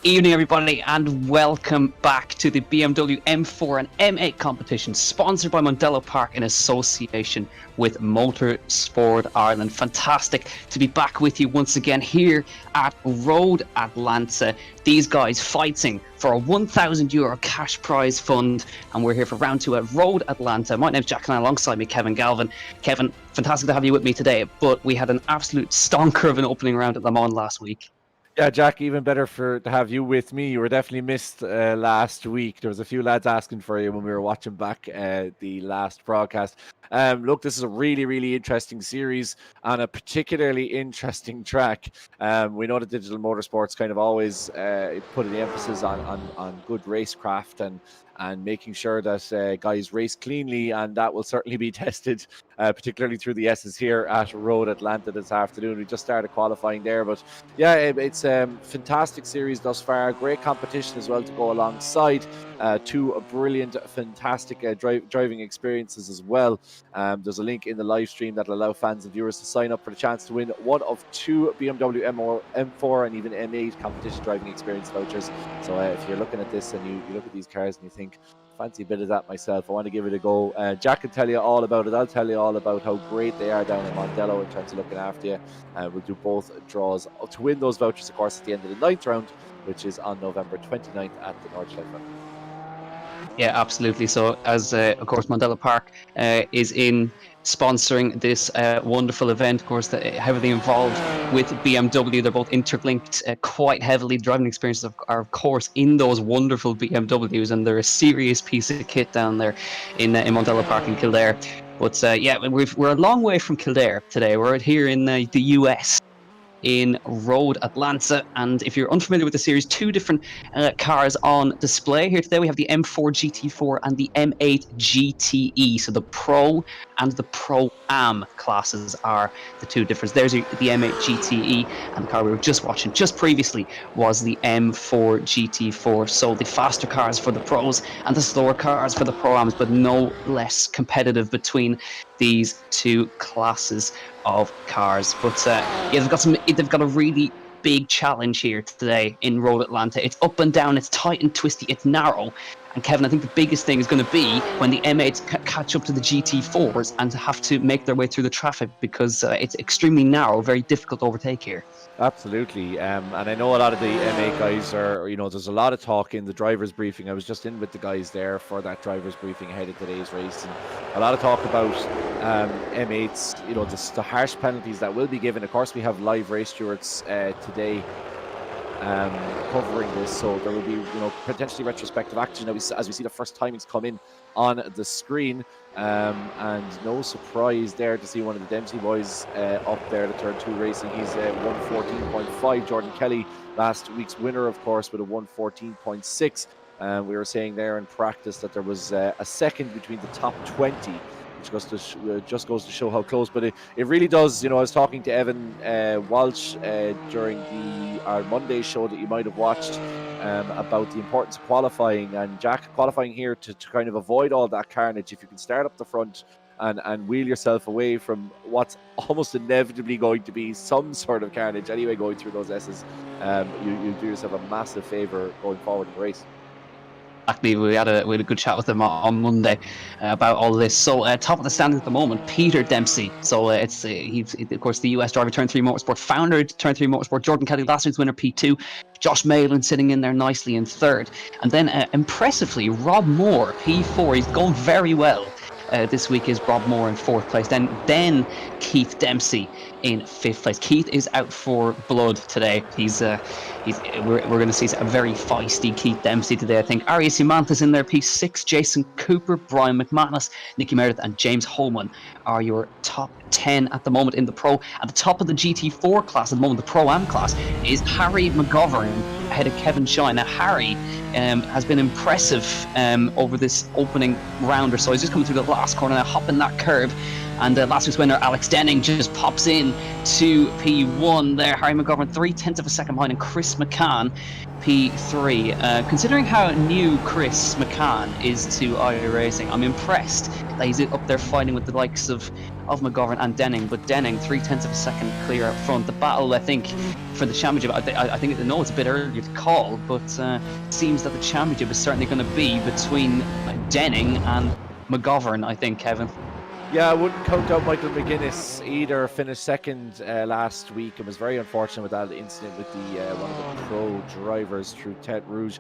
Evening, everybody, and welcome back to the BMW M4 and M8 competition, sponsored by Mondello Park in association with Motorsport Ireland. Fantastic to be back with you once again here at Road Atlanta. These guys fighting for a €1,000 cash prize fund, and we're here for round two at Road Atlanta. My name's Jack, and alongside me, Kevin Galvin. Kevin, fantastic to have you with me today, but we had an absolute stonker of an opening round at Le Mans last week. Yeah, Jack, even better to have you with me. You were definitely missed last week. There was a few lads asking for you when we were watching back the last broadcast. Look, this is a really interesting series on a particularly interesting track. We know that Digital Motorsports kind of always put the emphasis on good racecraft and making sure that guys race cleanly, and that will certainly be tested, particularly through the S's here at Road Atlanta this afternoon. We just started qualifying there, but yeah, it's a fantastic series thus far. Great competition as well to go alongside. Two brilliant, fantastic driving experiences as well. There's a link in the live stream that will allow fans and viewers to sign up for the chance to win one of two BMW M4 and even M8 competition driving experience vouchers. So if you're looking at this and you look at these cars and you think, fancy a bit of that myself, I want to give it a go. Jack can tell you all about it. I'll tell you all about how great they are down in Mondello in terms of looking after you. We'll do both draws to win those vouchers, of course, at the end of the 9th round, which is on November 29th at the Nordschleife Round. Yeah, absolutely. So, as of course, Mondello Park is in sponsoring this wonderful event. Of course, heavily involved with BMW. They're both interlinked quite heavily. Driving experiences are, of course, in those wonderful BMWs, and they're a serious piece of kit down there in Mondello Park in Kildare. But yeah, we're a long way from Kildare today. We're here in the US. In Road Atlanta, and if you're unfamiliar with the series, two different cars on display here today. We have the M4 GT4 and the M8 GTE. So the Pro and the Pro-Am classes are the two differences. There's the M8 GTE, and the car we were just watching just previously was the M4 GT4. So the faster cars for the Pros and the slower cars for the Pro-Ams, but no less competitive between these two classes of cars. But yeah, they've got a really big challenge here today in Road Atlanta. It's up and down, it's tight and twisty, it's narrow. And Kevin, I think the biggest thing is going to be when the M8s catch up to the GT4s and have to make their way through the traffic, because it's extremely narrow, very difficult to overtake here. Absolutely, and I know a lot of the M8 guys are, there's a lot of talk in the driver's briefing. I was just in with the guys there for that driver's briefing ahead of today's race, and a lot of talk about M8s, the harsh penalties that will be given. Of course, we have live race stewards today covering this, so there will be potentially retrospective action as we see the first timings come in on the screen, and no surprise there to see one of the Dempsey boys up there, the turn 2 racing. He's 1:14.5. Jordan Kelly, last week's winner, of course, with a 1:14.6. We were saying there in practice that there was a second between the top 20, which just goes to show how close. But it really does. I was talking to Evan Walsh during our Monday show that you might have watched about the importance of qualifying, and Jack, qualifying here to kind of avoid all that carnage. If you can start up the front and wheel yourself away from what's almost inevitably going to be some sort of carnage anyway going through those S's, you do yourself a massive favour going forward in the race. Exactly, we had a good chat with him on Monday about all this. So top of the standings at the moment, Peter Dempsey. So he's of course the US driver, Turn 3 Motorsport founder, Turn 3 Motorsport. Jordan Kelly, last week's winner, P2. Josh Malin sitting in there nicely in third, and then impressively Rob Moore, P4. He's going very well. This week is Rob Moore in 4th place. Then Keith Dempsey in 5th place. Keith is out for blood today. We're going to see a very feisty Keith Dempsey today, I think. Arias Simanthas in there, P6. Jason Cooper, Brian McManus, Nicky Meredith, and James Holman are your top 10 at the moment in the Pro. At the top of the GT4 class at the moment, the Pro-Am class, is Harry McGovern ahead of Kevin Shine. Now, Harry has been impressive over this opening round or so. He's just coming through the last corner now, hopping that curve. And last week's winner, Alex Denning, just pops in to P1 there. Harry McGovern, 0.3 of a second behind, and Chris McCann, P3. Considering how new Chris McCann is to iRacing, I'm impressed that he's up there fighting with the likes of of McGovern and Denning, but Denning 0.3 of a second clear up front. The battle, I think, for the championship, I think, no, it's a bit early to call, but seems that the championship is certainly going to be between Denning and McGovern, I think, Kevin. Yeah, I wouldn't count out Michael McGuinness either. Finished second last week and was very unfortunate with that incident with the one of the pro drivers through Tete Rouge.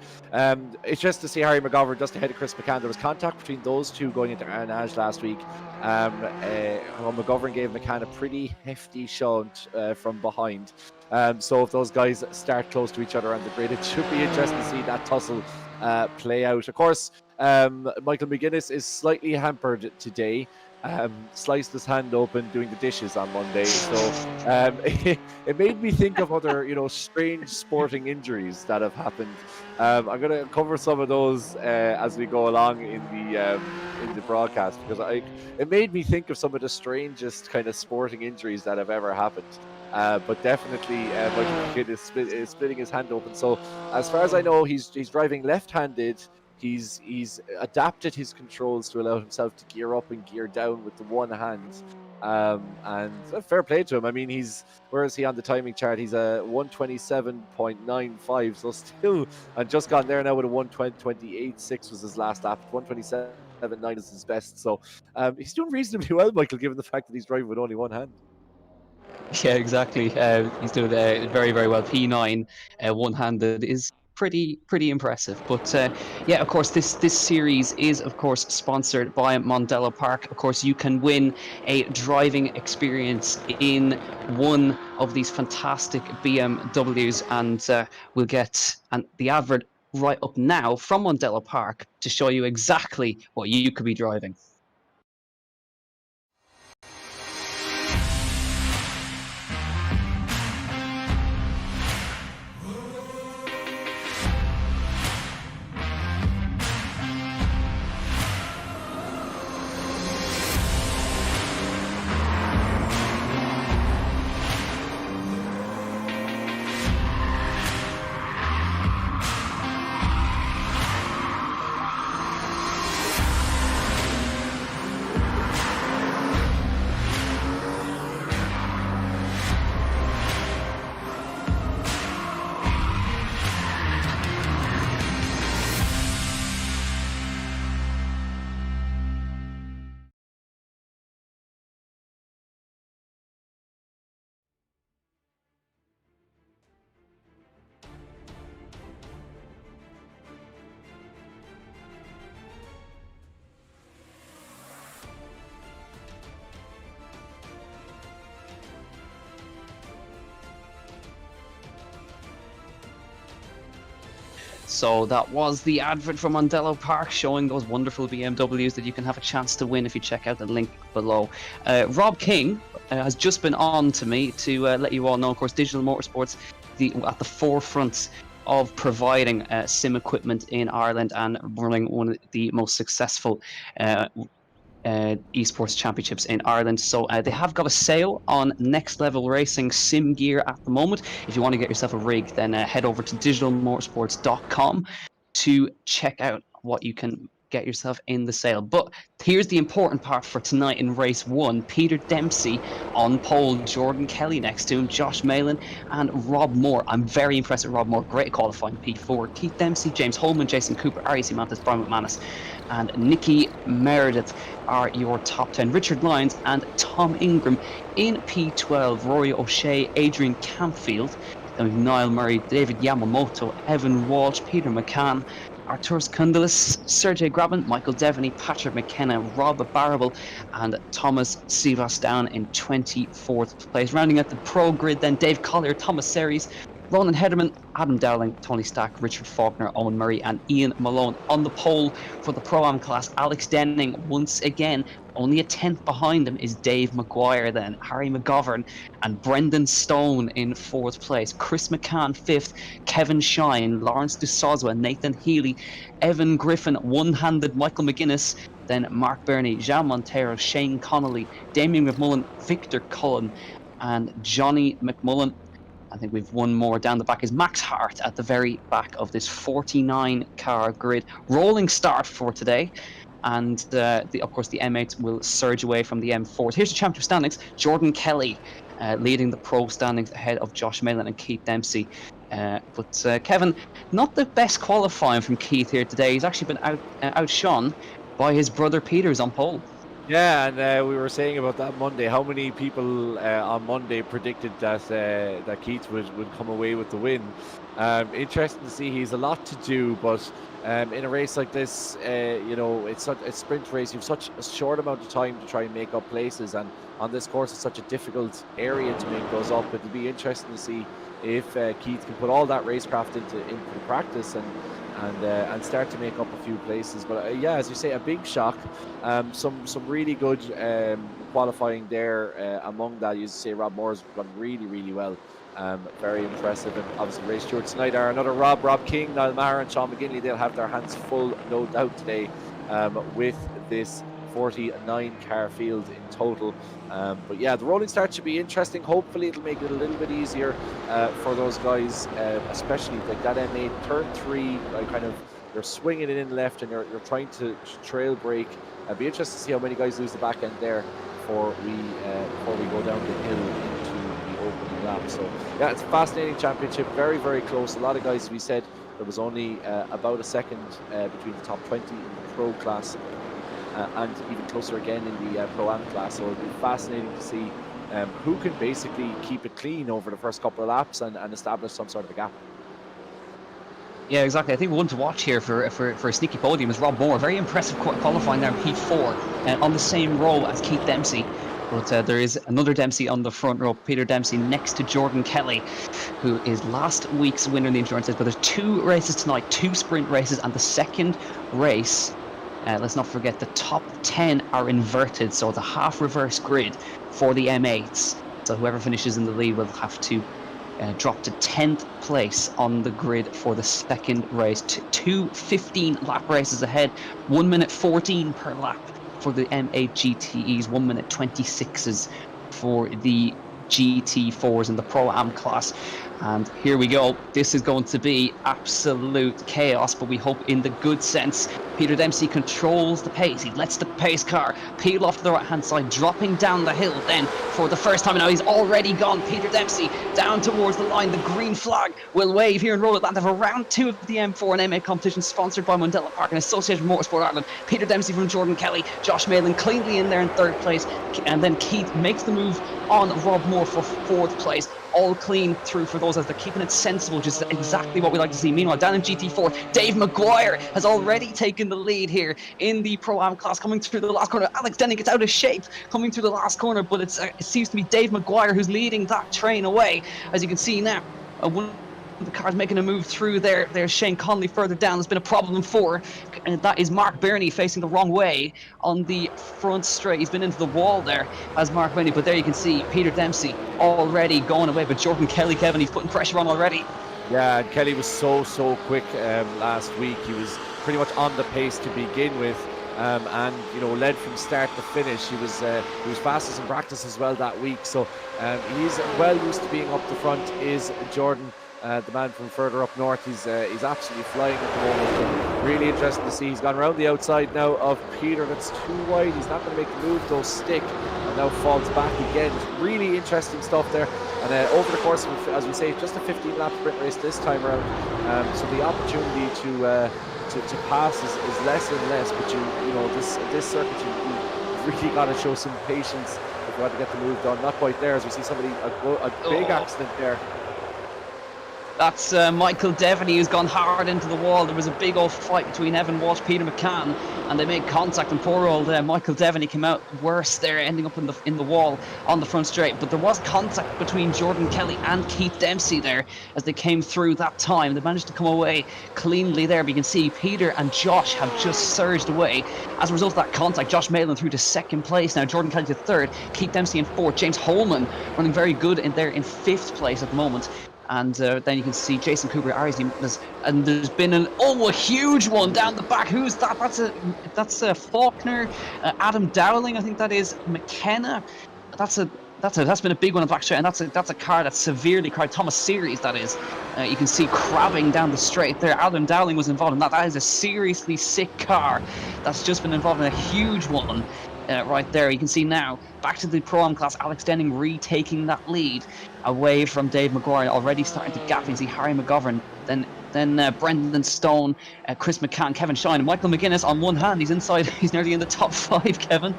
It's just to see Harry McGovern just ahead of Chris McCann. There was contact between those two going into Arnage last week. McGovern gave McCann a pretty hefty shunt from behind. So if those guys start close to each other on the grid, it should be interesting to see that tussle play out. Of course, Michael McGuinness is slightly hampered today. Sliced his hand open doing the dishes on Monday, so it made me think of other, strange sporting injuries that have happened. I'm going to cover some of those as we go along in the broadcast, because it made me think of some of the strangest kind of sporting injuries that have ever happened. But definitely, Michael McGuinness is splitting his hand open. So as far as I know, he's driving left-handed. He's adapted his controls to allow himself to gear up and gear down with the one hand, and fair play to him. I mean, where is he on the timing chart? He's a 1:27.95, so still, and just gone there now with a 1:28.6 was his last lap. 1:27.9 is his best, so he's doing reasonably well, Michael, given the fact that he's driving with only one hand. Yeah, exactly. He's doing very, very well. P9, one-handed is pretty impressive. But yeah, of course, this series is, of course, sponsored by Mondello Park. Of course, you can win a driving experience in one of these fantastic BMWs, and we'll get the advert right up now from Mondello Park to show you exactly what you could be driving. So that was the advert from Mondello Park showing those wonderful BMWs that you can have a chance to win if you check out the link below. Rob King has just been on to me to let you all know, of course, Digital-Motorsports at the forefront of providing sim equipment in Ireland and running one of the most successful esports championships in Ireland. So they have got a sale on Next Level Racing sim gear at the moment. If you want to get yourself a rig, then head over to digitalmotorsports.com to check out what you can get yourself in the sale. But here's the important part for tonight in race 1. Peter Dempsey on pole, Jordan Kelly next to him, Josh Malin and Rob Moore. I'm very impressed with Rob Moore. Great qualifying P4. Keith Dempsey, James Holman, Jason Cooper, Arias Mantis, Brian McManus and Nicky Meredith are your top 10. Richard Lyons and Tom Ingram in P12. Rory O'Shea, Adrian Campfield, then we've Niall Murray, David Yamamoto, Evan Walsh, Peter McCann, Arturas Kundalis, Sergey Grabin, Michael Devaney, Patrick McKenna, Rob Barrable and Thomas Sivas down in 24th place. Rounding out the pro grid then Dave Collier, Thomas Series, Ronan Hederman, Adam Dowling, Tony Stack, Richard Faulkner, Owen Murray and Ian Malone. On the pole for the Pro-Am class, Alex Denning once again. Only a 10th behind him is Dave McGuire then, Harry McGovern and Brendan Stone in 4th place. Chris McCann 5th, Kevin Shine, Lawrence DeSozwa, Nathan Healy, Evan Griffin, one-handed Michael McGuinness, then Mark Burney, Jean Montero, Shane Connolly, Damien McMullen, Victor Cullen and Johnny McMullen. I think we've one more down the back is Max Hart at the very back of this 49 car grid. Rolling start for today. and of course the M8 will surge away from the M4. Here's the championship standings. Jordan Kelly leading the pro standings ahead of Josh Malin and Keith Dempsey. But Kevin, not the best qualifying from Keith here today. He's actually been outshone by his brother Peter, who's on pole. Yeah, and we were saying about that Monday. How many people on Monday predicted that Keith would come away with the win? Interesting to see. He's a lot to do, but in a race like this, it's a sprint race. You've such a short amount of time to try and make up places, and on this course, it's such a difficult area to make those up. It'll be interesting to see if Keith can put all that racecraft into practice and start to make up a few places. But yeah, as you say, a big shock. Some really good qualifying there. Among that, you say Rob Moore's gone really well. Very impressive. And obviously race stewards tonight are another Rob King, Niall Maher and Sean McGinley. They'll have their hands full, no doubt, today with this 49 car field in total. But yeah, the rolling start should be interesting. Hopefully it'll make it a little bit easier for those guys, especially like that M8 turn 3, you're swinging it in left and you're trying to trail brake. It'll be interesting to see how many guys lose the back end there before we go down the hill into the opening lap. So yeah, it's a fascinating championship, very close. A lot of guys, as we said, there was only about a second between the top 20 in the pro class and even closer again in the Pro-Am class. So it'll be fascinating to see who can basically keep it clean over the first couple of laps and establish some sort of a gap. Yeah, exactly. I think one to watch here for a sneaky podium is Rob Moore. Very impressive qualifying there in P4 on the same row as Keith Dempsey. But there is another Dempsey on the front row, Peter Dempsey, next to Jordan Kelly, who is last week's winner in the endurance race. But there's 2 races tonight, 2 sprint races, and the second race, let's not forget, the top 10 are inverted, so it's a half reverse grid for the M8s. So whoever finishes in the lead will have to drop to 10th place on the grid for the second race. 2 15-lap races ahead, 1 minute 14 per lap for the M8 GTEs, 1 minute 26s for the GT4s in the Pro-Am class. And here we go. This is going to be absolute chaos, but we hope in the good sense. Peter Dempsey controls the pace. He lets the pace car peel off to the right-hand side, dropping down the hill then for the first time. Now he's already gone. Peter Dempsey down towards the line. The green flag will wave here in Road Atlanta for round 2 of the M4 and M8 competition, sponsored by Mondello Park and associated with Motorsport Ireland. Peter Dempsey from Jordan Kelly, Josh Malin cleanly in there in 3rd place, and then Keith makes the move on Rob Moore for 4th place. All clean through for those as they're keeping it sensible, which is exactly what we like to see. Meanwhile, down in GT4, Dave Maguire has already taken the lead here in the Pro-Am class, coming through the last corner. Alex Denning gets out of shape coming through the last corner, but it seems to be Dave Maguire who's leading that train away. As you can see now, one of the cars making a move through there. There's Shane Connolly further down. There's been a problem for, and that is Mark Birney facing the wrong way on the front straight. He's been into the wall there as Mark Birney, but there you can see Peter Dempsey already going away. But Jordan Kelly, Kevin, he's putting pressure on already. Yeah, and Kelly was so quick last week. He was pretty much on the pace to begin with. And led from start to finish. He was fastest in practice as well that week. So he's well used to being up the front. Is Jordan, the man from further up north? He's absolutely flying at the moment. Really interesting to see. He's gone around the outside now of Peter. That's too wide. He's not going to make the move. Though stick, and now falls back again. It's really interesting stuff there. And over the course of, as we say, just a 15-lap sprint race this time around. So the opportunity to pass is less and less, but this circuit you really got to show some patience if you want to get the move done. Not quite there, as we see somebody a big accident there. That's Michael Devaney, who's gone hard into the wall. There was a big old fight between Evan Walsh, Peter McCann, and they made contact, and poor old Michael Devaney came out worse there, ending up in the wall on the front straight. But there was contact between Jordan Kelly and Keith Dempsey there as they came through that time. They managed to come away cleanly there, but you can see Peter and Josh have just surged away. As a result of that contact, Josh Malin through to 2nd place. Now Jordan Kelly to 3rd, Keith Dempsey in 4th, James Holman running very good in there in 5th place at the moment. And then you can see Jason Cooper, and there's been a huge one down the back. Who's that? That's Faulkner, Adam Dowling, I think that is. McKenna. That's That's been a big one in Black Straight, and that's a car that's severely cracked. Thomas Series, that is. You can see crabbing down the straight there. Adam Dowling was involved in that. That is a seriously sick car that's just been involved in a huge one right there. You can see now, back to the Pro-Am class, Alex Denning retaking that lead away from Dave Maguire, already starting to gap. You can see Harry McGovern, then Brendan Stone, Chris McCann, Kevin Shine, and Michael McGuinness on one hand. He's inside, he's nearly in the top 5, Kevin.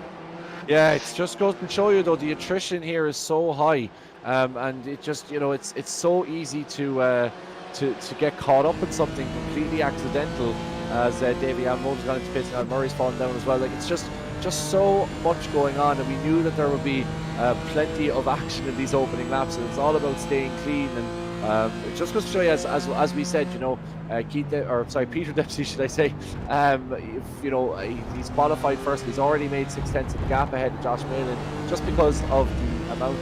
Yeah, it just goes to show you though the attrition here is so high, and it just it's so easy to get caught up in something completely accidental. As Davey Ammo's gone into pits, and Murray's fallen down as well. Like it's just so much going on, and we knew that there would be plenty of action in these opening laps. And it's all about staying clean, and it just goes to show you, as we said, Peter Dempsey, should I say? He's qualified first. He's already made 6/10 of the gap ahead of Josh Malin, just because of the amount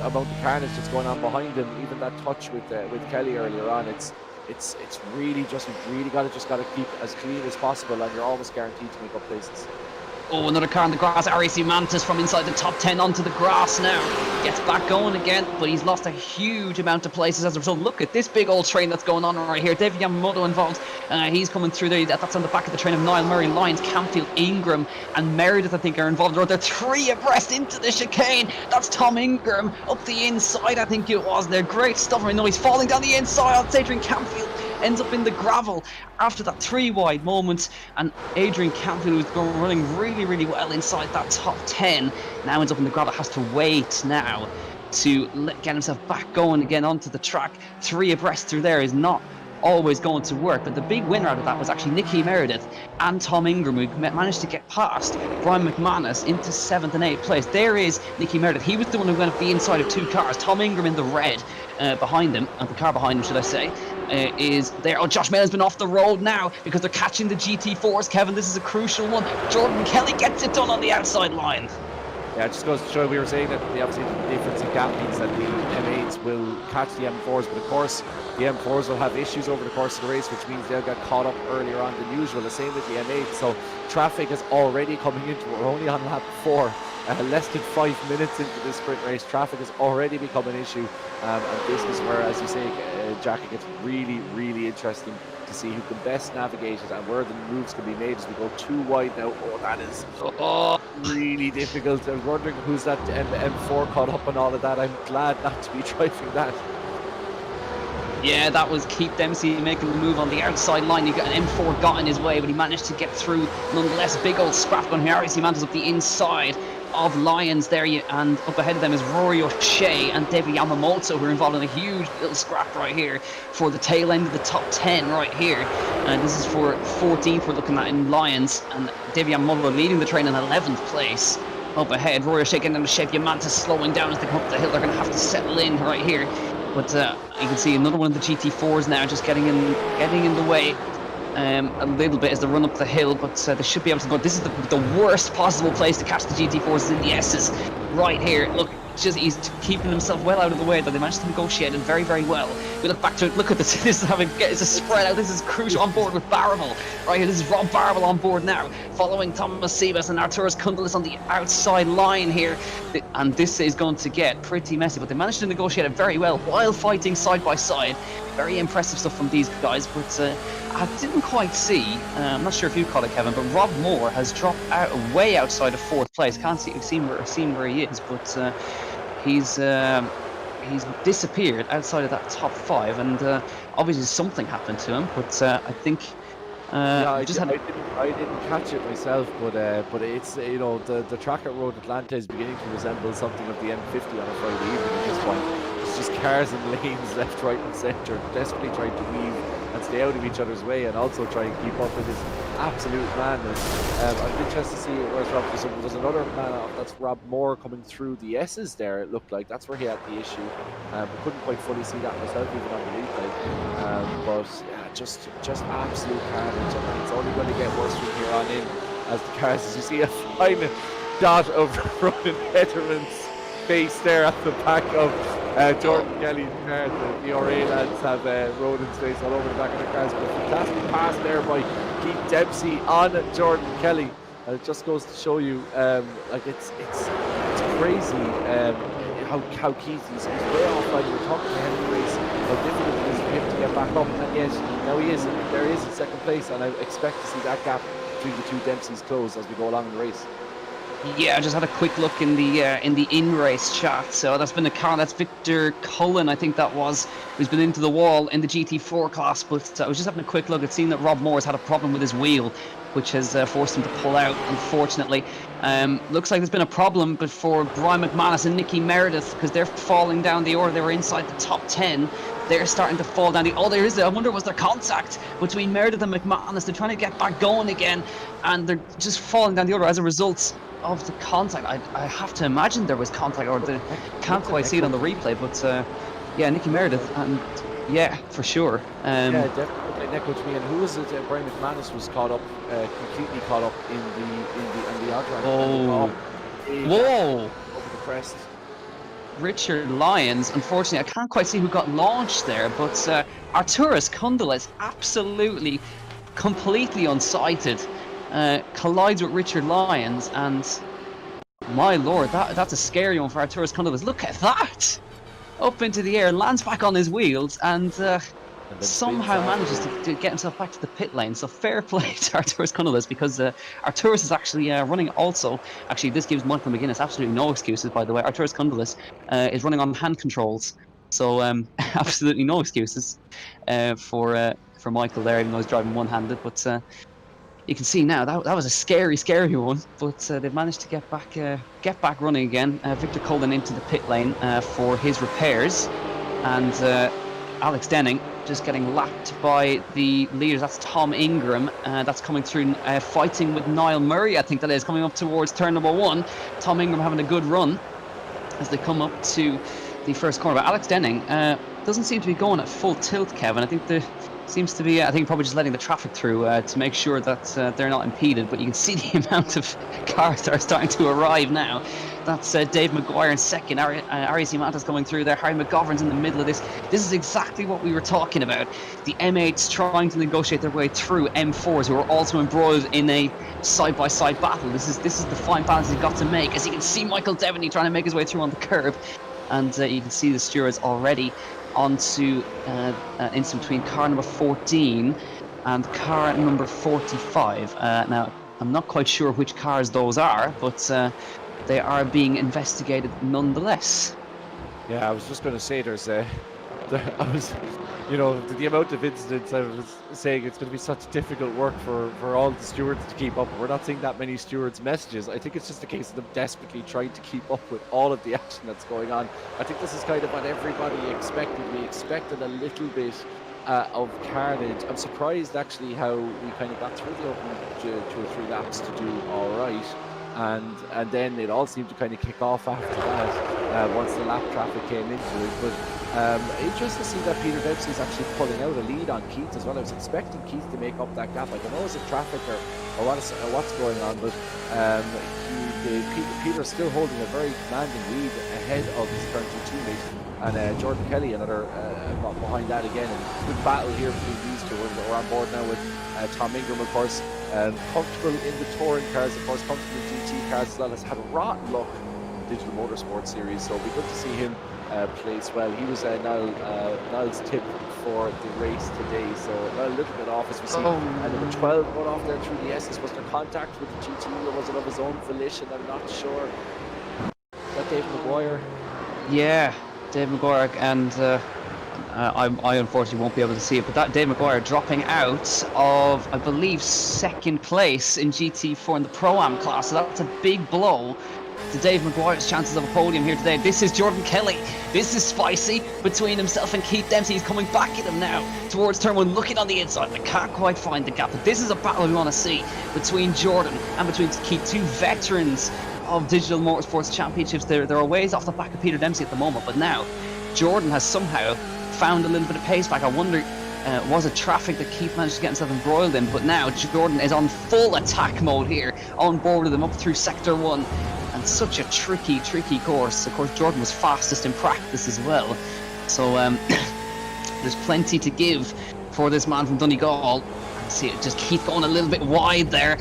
of carnage that's going on behind him. Even that touch with Kelly earlier on, it's really just, you've really got to keep as clean as possible, and you're almost guaranteed to make up places. Oh, another car on the grass. RAC Mantis from inside the top 10 onto the grass now. Gets back going again, but he's lost a huge amount of places as a result. Look at this big old train that's going on right here. David Yamamoto involved. He's coming through there. That's on the back of the train of Niall Murray, Lyons, Campfield, Ingram, and Meredith, I think, are involved. They're 3 abreast into the chicane. That's Tom Ingram up the inside, I think it was. They're great stuff. I know he's falling down the inside. Adrian Campfield ends up in the gravel after that 3 wide moment, and Adrian Campfield, who's running really, really well inside that top 10, now ends up in the gravel. Has to wait now to get himself back going again onto the track. 3 abreast through there is not always going to work, but the big winner out of that was actually Nicky Meredith and Tom Ingram, who managed to get past Brian McManus into 7th and 8th place. There is Nicky Meredith. He was the one who went up the inside of 2 cars. Tom Ingram in the red behind him, and the car behind him, should I say, is there. Oh, Josh Malin's been off the road now because they're catching the GT4s. Kevin, this is a crucial one. Jordan Kelly gets it done on the outside line. Yeah, it just goes to show, we were saying that obviously the difference in gap means that the M8s will catch the M4s, but of course the M4s will have issues over the course of the race, which means they'll get caught up earlier on than usual. The same with the M8. So traffic is already coming into it. We're only on lap 4. Less than 5 minutes into this sprint race, traffic has already become an issue, and this is where, as you say, Jack, it gets really, really interesting to see who can best navigate it and where the moves can be made as we go 2 wide now. Oh, that is really difficult. I was wondering who's that M4 caught up on all of that. I'm glad not to be driving that. Yeah, that was Keith Dempsey making the move on the outside line. He got an M4 got in his way, but he managed to get through nonetheless. Big old scrap on here. RAC Mantis up the inside of Lyons there, and up ahead of them is Rory O'Shea and David Yamamoto, who are involved in a huge little scrap right here for the tail end of the top 10 right here. And this is for 14th we're looking at in Lyons, and David Yamamoto leading the train in 11th place. Up ahead, Rory O'Shea getting into shape. Mantis slowing down as they come up the hill. They're going to have to settle in right here. But you can see another one of the GT4s now just getting in the way a little bit as they run up the hill, but they should be able to go. This is the worst possible place to catch the GT4s in the S's right here. Look, he's keeping himself well out of the way, but they managed to negotiate it very, very well. We look back to it. Look at this. This is a spread out. This is crucial. On board with Barrable right here. This is Rob Barrable on board now, following Thomas Sebas and Arturas Kundalis on the outside line here. And this is going to get pretty messy, but they managed to negotiate it very well while fighting side by side. Very impressive stuff from these guys, but I didn't quite see, I'm not sure if you caught it, Kevin, but Rob Moore has dropped out way outside of 4th place. Can't see where he is, but he's disappeared outside of that top 5, and obviously something happened to him, but I think I didn't catch it myself, but it's, the track at Road Atlanta is beginning to resemble something of the M50 on a Friday evening at this point. It's just cars and lanes left, right and centre, desperately trying to weave and stay out of each other's way, and also try and keep up with this absolute madness. I'm interested to see where's Rob. There's another man off, that's Rob Moore coming through the S's there, it looked like. That's where he had the issue. I couldn't quite fully see that myself, even on the replay. But yeah, just absolute carnage, and it's only going to get worse from here on in as the cars, as you see a fine dot of Ronan Hetterman's face there at the back of Jordan Kelly's car. The RA lads have Rodan's face all over the back of the cars, but a fantastic pass there by Keith Dempsey on Jordan Kelly, and it just goes to show you, like it's crazy how Keith is way offline. We were talking to him in the race, how difficult it is for him to get back up, and yet now there is in second place, and I expect to see that gap between the two Dempseys close as we go along in the race. Yeah, I just had a quick look in the in-race chat. So that's been a car. That's Victor Cullen, I think that was, who's been into the wall in the GT4 class. But I was just having a quick look. It seemed that Rob Moore's had a problem with his wheel, which has forced him to pull out, unfortunately. Looks like there's been a problem, but for Brian McManus and Nicky Meredith, because they're falling down the order. They were inside the top 10. They're starting to fall down. I wonder, was there contact between Meredith and McManus? They're trying to get back going again, and they're just falling down the order as a result of the contact. I have to imagine there was contact, or they can't quite see it on the replay, but yeah, Nicky Meredith, and yeah, for sure. Yeah, definitely neck with me. And who was it? Brian McManus was caught up, completely caught up in the outrun. Oh, whoa! Over the crest. Richard Lyons, unfortunately, I can't quite see who got launched there, but Arturas Kundala is absolutely, completely unsighted. Collides with Richard Lyons, and my lord, that's a scary one for Arturas Kundala. Look at that! Up into the air, lands back on his wheels, and somehow manages to get himself back to the pit lane. So fair play to Arturas Kundala, because Arturas is actually running also. Actually, this gives Michael McGuinness absolutely no excuses, by the way. Arturas Kundala is running on hand controls, so absolutely no excuses for Michael there, even though he's driving one-handed. But you can see now that was a scary one, but they've managed to get back running again. Victor Cullen into the pit lane for his repairs, and Alex Denning just getting lapped by the leaders. That's Tom Ingram. That's coming through, fighting with Niall Murray, I think that is, coming up towards turn number 1. Tom Ingram having a good run as they come up to the first corner. But Alex Denning doesn't seem to be going at full tilt, Kevin. I think probably just letting the traffic through to make sure that they're not impeded. But you can see the amount of cars that are starting to arrive now. That's Dave Maguire in second. Arias Imanta's coming through there. Harry McGovern's in the middle of this. This is exactly what we were talking about. The M8s trying to negotiate their way through M4s, who are also embroiled in a side-by-side battle. This is the fine balance he's got to make. As you can see, Michael Devaney trying to make his way through on the curb. And you can see the stewards already onto instant between car number 14 and car number 45. Now, I'm not quite sure which cars those are, but they are being investigated nonetheless. Yeah, I was just going to say the amount of incidents, I was saying it's going to be such difficult work for all the stewards to keep up. We're not seeing that many stewards' messages. I think it's just a case of them desperately trying to keep up with all of the action that's going on. I think this is kind of what everybody expected. We expected a little bit of carnage. I'm surprised actually how we kind of got through the opening 2 or 3 laps to do all right. And then it all seemed to kind of kick off after that once the lap traffic came into it. But interesting to see that Peter Dempsey is actually pulling out a lead on Keith as well. I was expecting Keith to make up that gap. I don't know, is it traffic or what's going on, but Peter's still holding a very commanding lead ahead of his current teammate. And Jordan Kelly, another behind that again. And good battle here between these two. We're on board now with Tom Ingram, of course, comfortable in the touring cars, of course, comfortable in GT cars as well. Has had rotten luck in the Digital Motorsports series, so it'll be good to see him place well. He was Niall's tip for the race today, so a little bit off as we see. And number 12 going off there through the S's. Was there contact with the GT, or was it of his own volition? I'm not sure. Is that David Maguire? Yeah, Dave Maguire, and I unfortunately won't be able to see it, but that Dave Maguire dropping out of, I believe, second place in GT4 in the Pro-Am class, so that's a big blow to Dave Maguire's chances of a podium here today. This is Jordan Kelly. This is spicy between himself and Keith Dempsey. He's coming back at him now towards turn 1, looking on the inside. They can't quite find the gap, but this is a battle we want to see between Jordan and between Keith, two veterans of Digital Motorsports Championships. They're a ways off the back of Peter Dempsey at the moment, but now Jordan has somehow found a little bit of pace back. I wonder, was it traffic that Keith managed to get himself embroiled in? But now Jordan is on full attack mode here, on board with him up through Sector 1. And such a tricky course. Of course, Jordan was fastest in practice as well. So there's plenty to give for this man from Donegal. See it, just Keith going a little bit wide there.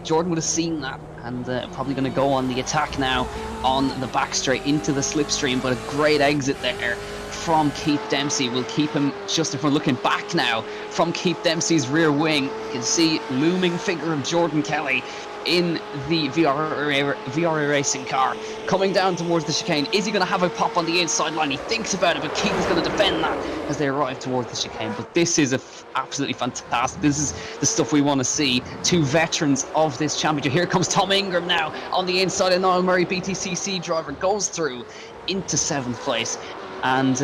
Jordan would have seen that, and probably going to go on the attack now on the back straight into the slipstream, but a great exit there from Keith Dempsey will keep him just if we're looking back now from Keith Dempsey's rear wing. You can see looming figure of Jordan Kelly in the VR racing car coming down towards the chicane. Is he going to have a pop on the inside line? He thinks about it, but Keith is going to defend that as they arrive towards the chicane. But this is absolutely fantastic. This is the stuff we want to see. Two veterans of this championship. Here comes Tom Ingram now on the inside, and Niall Murray, BTCC driver, goes through into 7th place. And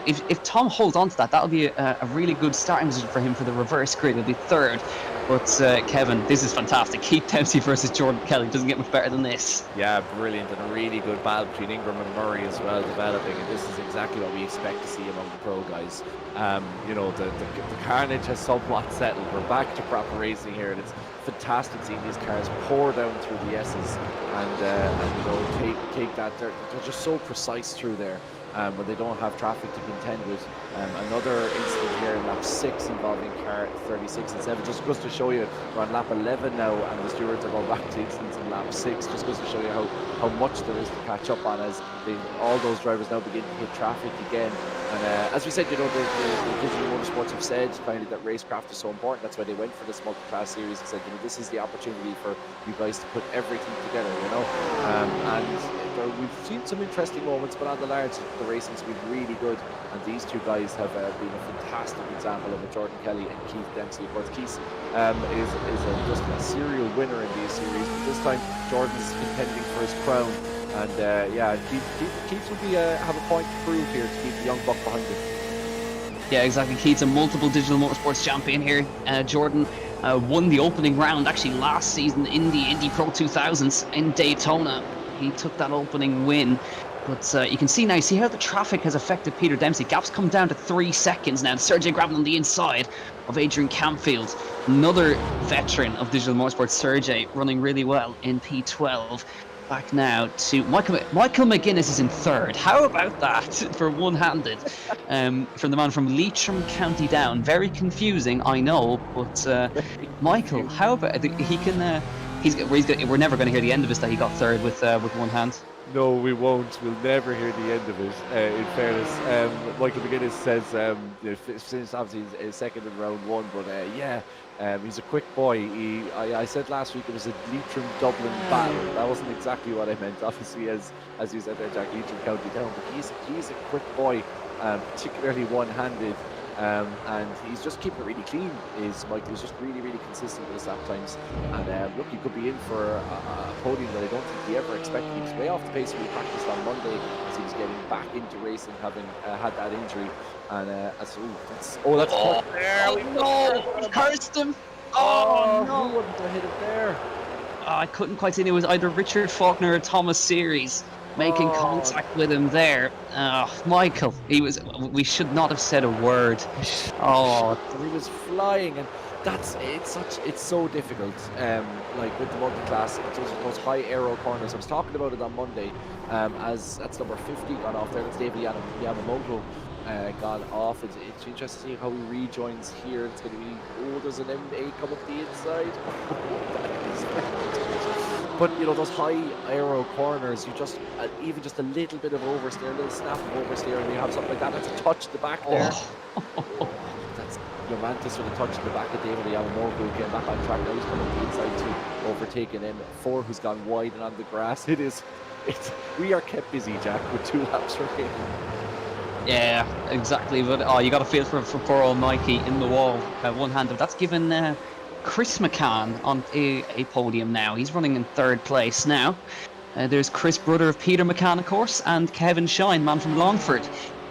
if Tom holds on to that, that'll be a really good starting position for him for the reverse grid. He'll be 3rd. But Kevin, this is fantastic. Keith Dempsey versus Jordan Kelly doesn't get much better than this. Yeah, brilliant, and a really good battle between Ingram and Murray as well developing, and this is exactly what we expect to see among the pro guys. You know, the carnage has somewhat settled. We're back to proper racing here, and it's fantastic seeing these cars pour down through the S's and you know, take that. They're just so precise through there. When they don't have traffic to contend with. Another incident here in lap 6 involving car 36 and 7. Just goes to show you, we're on lap 11 now, and the stewards are going back to incidents in lap 6. Just goes to show you how much there is to catch up on as all those drivers now begin to hit traffic again. And as we said, you know, the Digital-Motorsports have said finally that racecraft is so important. That's why they went for this multi-class series and said, you know, this is the opportunity for you guys to put everything together, you know. We've seen some interesting moments, but on the large, the racing's been really good, and these two guys have been a fantastic example of a Jordan Kelly and Keith Dempsey. Of course, Keith is just a serial winner in these series, but this time Jordan's contending for his crown, and yeah, Keith will have a point to prove here to keep the young buck behind him. Yeah, exactly. Keith's a multiple Digital Motorsports champion here. Jordan won the opening round actually last season in the Indy Pro 2000s in Daytona. He took that opening win, but you can see now, see how the traffic has affected Peter Dempsey. Gaps come down to 3 seconds now. Sergey grabbing on the inside of Adrian Campfield, another veteran of Digital Motorsports. Sergey running really well in P12. Back now to Michael McGuinness is in 3rd. How about that for one-handed from the man from Leitrim, County Down? Very confusing, I know, but Michael, how about he can? We're never going to hear the end of this that he got 3rd with one hand. No, we won't. We'll never hear the end of it, in fairness. Michael McGuinness says since obviously he's 2nd in round 1, but yeah, he's a quick boy. I said last week it was a Leitrim-Dublin battle. That wasn't exactly what I meant, obviously, as you said there, Jack, Leitrim County Down, but he's a quick boy, particularly one-handed. And he's just keeping it really clean. Michael is just really, really consistent with his lap times. And look, he could be in for a podium that I don't think he ever expected. He was way off the pace when he practiced on Monday as he was getting back into racing, having had that injury. And that's he cursed him. Oh no! Who wouldn't have hit him there? I couldn't quite see. It was either Richard Faulkner or Thomas Series making contact with him there. Michael, we should not have said a word. Oh, he was flying, and it's so difficult. Like with the multi-class, those high aero corners. I was talking about it on Monday. As that's number 50 gone off there. That's David Yamamoto gone off. It's interesting to see how he rejoins here. It's going to be there's an M8 come up the inside. But you know, those high aero corners, you just even just a little bit of oversteer, a little snap of oversteer, and you have something like that. That's a touch to the back there. That's Romantis with a touch to the back of David Yamamoto, who came back on track. Now he's coming the inside to overtaking M4, who's gone wide and on the grass. We are kept busy, Jack, with 2 laps remaining. Yeah, exactly. But you got to feel for poor old Mikey in the wall, one-handed. That's given Chris McCann on a podium now. He's running in 3rd place now. There's Chris, brother of Peter McCann, of course, and Kevin Shine, man from Longford,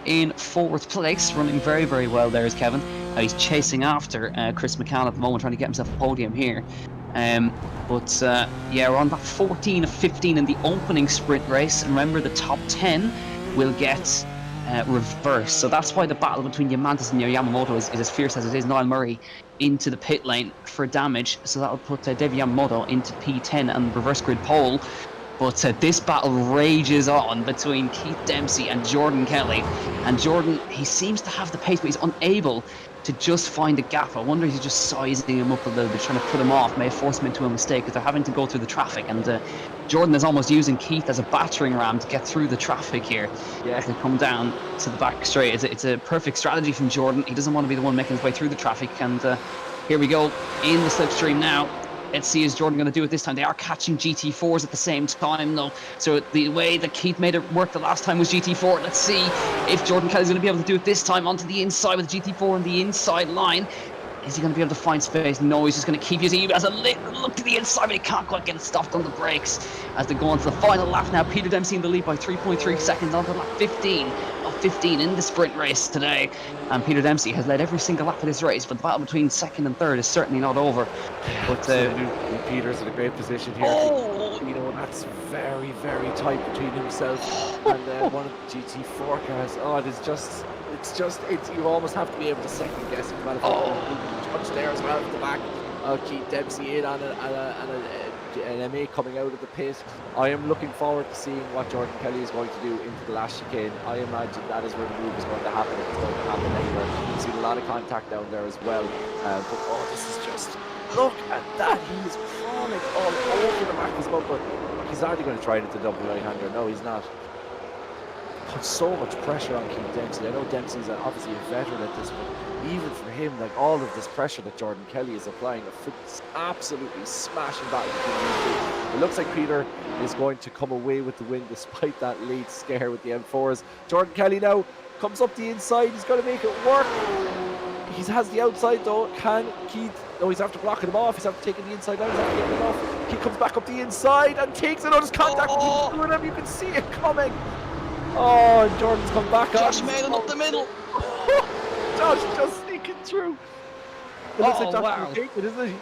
in 4th place, running very, very well there is Kevin. He's chasing after Chris McCann at the moment, trying to get himself a podium here. Yeah, we're on that 14 of 15 in the opening sprint race. And remember, the top 10 will get reverse. So that's why the battle between Yamantis and Yamamoto is as fierce as it is. Niall Murray into the pit lane for damage, so that'll put David Yamamoto into P10 and reverse grid pole. But this battle rages on between Keith Dempsey and Jordan Kelly. And Jordan, he seems to have the pace, but he's unable to just find a gap. I wonder if he's just sizing him up a little bit, trying to put him off, may force him into a mistake because they're having to go through the traffic. And Jordan is almost using Keith as a battering ram to get through the traffic here as they come down to the back straight. It's a perfect strategy from Jordan. He doesn't want to be the one making his way through the traffic. And here we go in the slipstream now. Let's see, is Jordan going to do it this time? They are catching GT4s at the same time, though. So the way that Keith made it work the last time was GT4. Let's see if Jordan Kelly's going to be able to do it this time onto the inside with GT4 on the inside line. Is he going to be able to find space? No, he's just going to keep using it as a look to the inside, but he can't quite get it stopped on the brakes as they go on to the final lap now. Peter Dempsey in the lead by 3.3 seconds onto lap 15 of 15 in the sprint race today. And Peter Dempsey has led every single lap of this race, but the battle between second and third is certainly not over. But Peter's in a great position here. You know, that's very, very tight between himself and one of the GT4 cars. Oh, you almost have to be able to second guess. Touch there as well at the back. Keith Dempsey in on an MA coming out of the pit. I am looking forward to seeing what Jordan Kelly is going to do into the last chicane. I imagine that is where the move is going to happen. It's going to happen anywhere. We've seen a lot of contact down there as well. But this is just, look at that. He is crawling all over the back of his bumper. He's already going to try it into double right-hander. No, he's not. Put so much pressure on Keith Dempsey. I know Dempsey's obviously a veteran at this, but even for him, like all of this pressure that Jordan Kelly is applying, it's absolutely smashing back between these two. It looks like Peter is going to come away with the win despite that late scare with the M4s. Jordan Kelly now comes up the inside. He's going to make it work. He has the outside though. Can Keith? No, he's after blocking him off. He's after taking the inside out. He's after getting him off. He comes back up the inside and takes it on his contact. You can see it coming. Oh, Jordan's come back on. Josh Malin up the middle. Josh just sneaking through. It looks like Josh will take it, isn't he?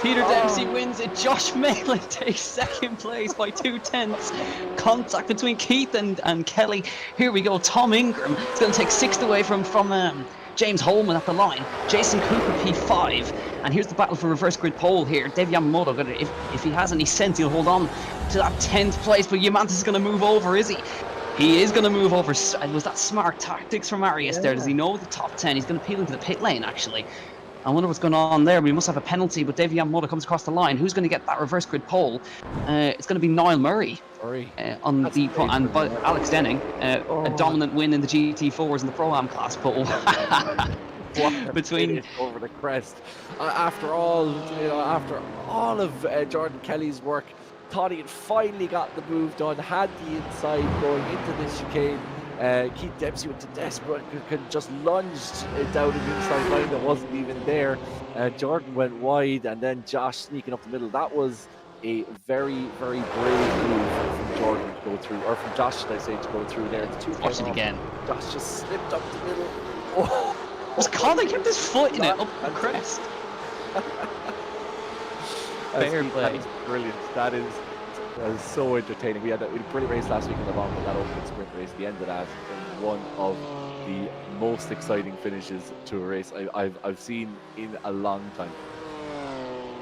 Peter Dempsey wins it. Josh Malin takes second place by 2/10. Contact between Keith and Kelly. Here we go. Tom Ingram is going to take sixth away from James Holman at the line. Jason Cooper P5. And here's the battle for reverse grid pole here. Dave Yamamoto, if he has any sense, he'll hold on to that 10th place. But Yamantis is going to move over, is he? He is going to move over. Was that smart tactics from Arias there? Does he know the top 10? He's going to peel into the pit lane, actually. I wonder what's going on there. We must have a penalty, but Dave Yamamoto comes across the line. Who's going to get that reverse grid pole? It's going to be Niall Murray. On the and but Alex Denning, a dominant win in the GT4s in the Pro-Am class. But between over the crest, after all of Jordan Kelly's work, thought he had finally got the move done, had the inside going into this chicane. Keith Dempsey went to desperate, could just lunged down the inside line that wasn't even there. Jordan went wide, and then Josh sneaking up the middle. That was a very, very brave move from Jordan to go through, or from Josh, should I say, to go through there. The two watch it again. Josh just slipped up the middle. Oh. Was Colin kept his foot in it up the crest? Fair play. That is brilliant. That is so entertaining. We had a brilliant race last week in Le Mans, but that opening sprint race, the end of that, is one of the most exciting finishes to a race I've seen in a long time.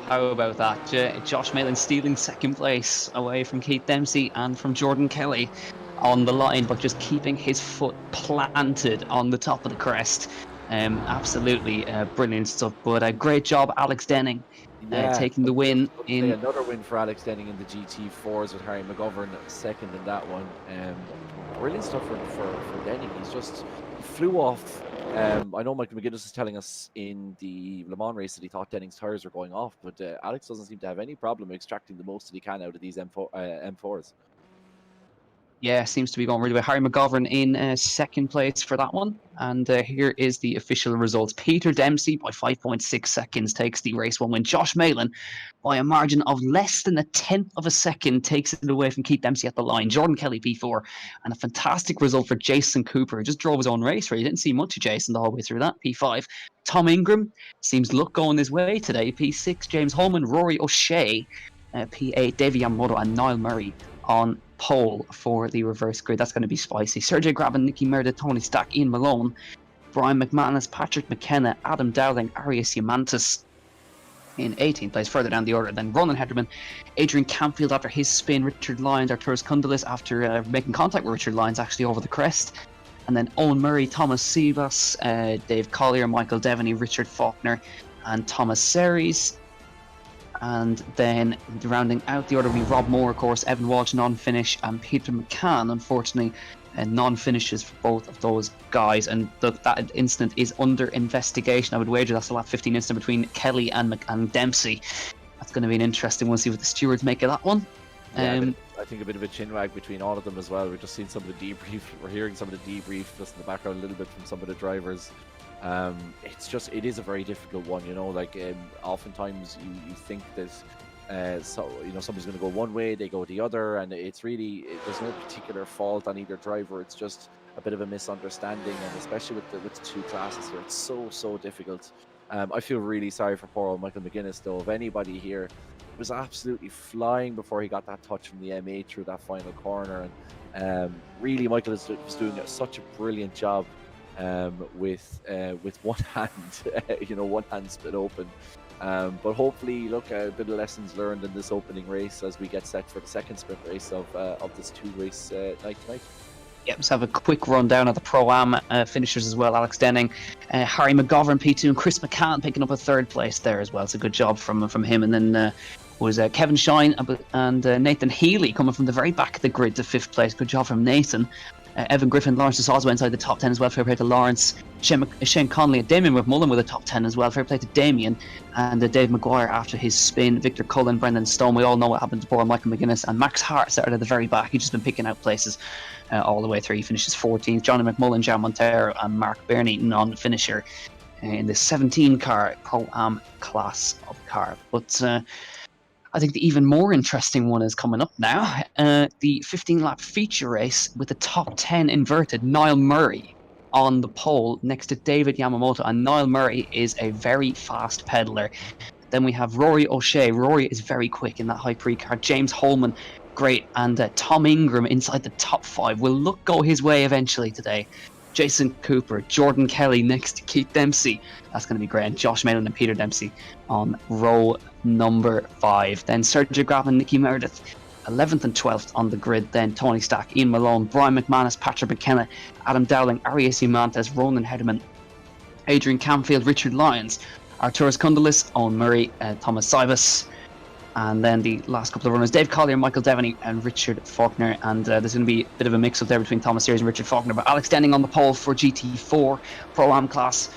How about that? Josh Malin stealing second place away from Keith Dempsey and from Jordan Kelly on the line, but just keeping his foot planted on the top of the crest. Absolutely brilliant stuff. But great job, Alex Denning, taking the win. Another win for Alex Denning in the GT4s with Harry McGovern second in that one. Brilliant stuff for Denning. He flew off. I know Michael McGuinness is telling us in the Le Mans race that he thought Denning's tyres were going off, but Alex doesn't seem to have any problem extracting the most that he can out of these M4s. Yeah, seems to be going really well. Harry McGovern in second place for that one. And here is the official results. Peter Dempsey by 5.6 seconds takes the race one win. Josh Malin by a margin of less than a tenth of a second takes it away from Keith Dempsey at the line. Jordan Kelly P4, and a fantastic result for Jason Cooper, who just drove his own race where you didn't see much of Jason the whole way through that. P5. Tom Ingram seems luck going his way today. P6. James Holman, Rory O'Shea, P8. Davey Yamamoto and Niall Murray on pole for the reverse grid. That's going to be spicy. Sergey Grabin, Nicky Meredith, Tony Stack, Ian Malone, Brian McManus, Patrick McKenna, Adam Dowling, Arias Yamantis in 18th place, further down the order. Then Ronan Hederman, Adrian Campfield after his spin, Richard Lyons, Arturus Kundalis after making contact with Richard Lyons actually over the crest. And then Owen Murray, Thomas Siebas, Dave Collier, Michael Devaney, Richard Faulkner, and Thomas Series. And then rounding out the order, we Rob Moore, of course, Evan Walsh, non-finish, and Peter McCann, unfortunately, non-finishes for both of those guys. And that incident is under investigation. I would wager that's the lap 15 incident between Kelly and Dempsey. That's going to be an interesting one. See what the stewards make of that one. Yeah, I think a bit of a chin wag between all of them as well. We're just seeing some of the debrief. We're hearing some of the debrief just in the background a little bit from some of the drivers. It is a very difficult one, you know. Like oftentimes you think that somebody's going to go one way, they go the other, and it's really there's no particular fault on either driver. It's just a bit of a misunderstanding, and especially with the two classes here, it's so difficult. I feel really sorry for poor old Michael McGuinness, though. If anybody here was absolutely flying before he got that touch from the M8 through that final corner, and really Michael was doing such a brilliant job with one hand, one hand split open. But hopefully, look, a bit of lessons learned in this opening race as we get set for the second sprint race of this 2-race night tonight. Yep, let's have a quick rundown of the Pro-Am finishers as well. Alex Denning, Harry McGovern, P2, and Chris McCann picking up a third place there as well. It's a good job from him. And then was Kevin Shine and Nathan Healy coming from the very back of the grid to 5th place. Good job from Nathan. Evan Griffin, Lawrence DeSalzo inside the top 10 as well. Fair play to Lawrence. Shane Connolly and Damien McMullen with a top 10 as well. Fair play to Damien. And Dave Maguire after his spin. Victor Cullen, Brendan Stone. We all know what happened to poor Michael McGuinness. And Max Hart started at the very back. He's just been picking out places all the way through. He finishes 14th. Johnny McMullen, Jan Montero, and Mark Burney, non-finisher in the 17-car Pro-Am class of car. But I think the even more interesting one is coming up now. The 15-lap feature race with the top 10 inverted. Niall Murray on the pole next to David Yamamoto. And Niall Murray is a very fast pedaler. Then we have Rory O'Shea. Rory is very quick in that high pre car. James Holman, great. And Tom Ingram inside the top 5. Will go his way eventually today. Jason Cooper, Jordan Kelly next to Keith Dempsey. That's going to be great. And Josh Malin and Peter Dempsey on row number 5. Then Sergio Graf and Nicky Meredith, 11th and 12th on the grid. Then Tony Stack, Ian Malone, Brian McManus, Patrick McKenna, Adam Dowling, Arias Montes, Ronan Hederman, Adrian Camfield, Richard Lyons, Arturas Kundalis, Owen Murray, Thomas Sybas. And then the last couple of runners, Dave Collier, Michael Devaney, and Richard Faulkner. And there's going to be a bit of a mix-up there between Thomas Series and Richard Faulkner. But Alex Denning on the pole for GT4 Pro-Am class.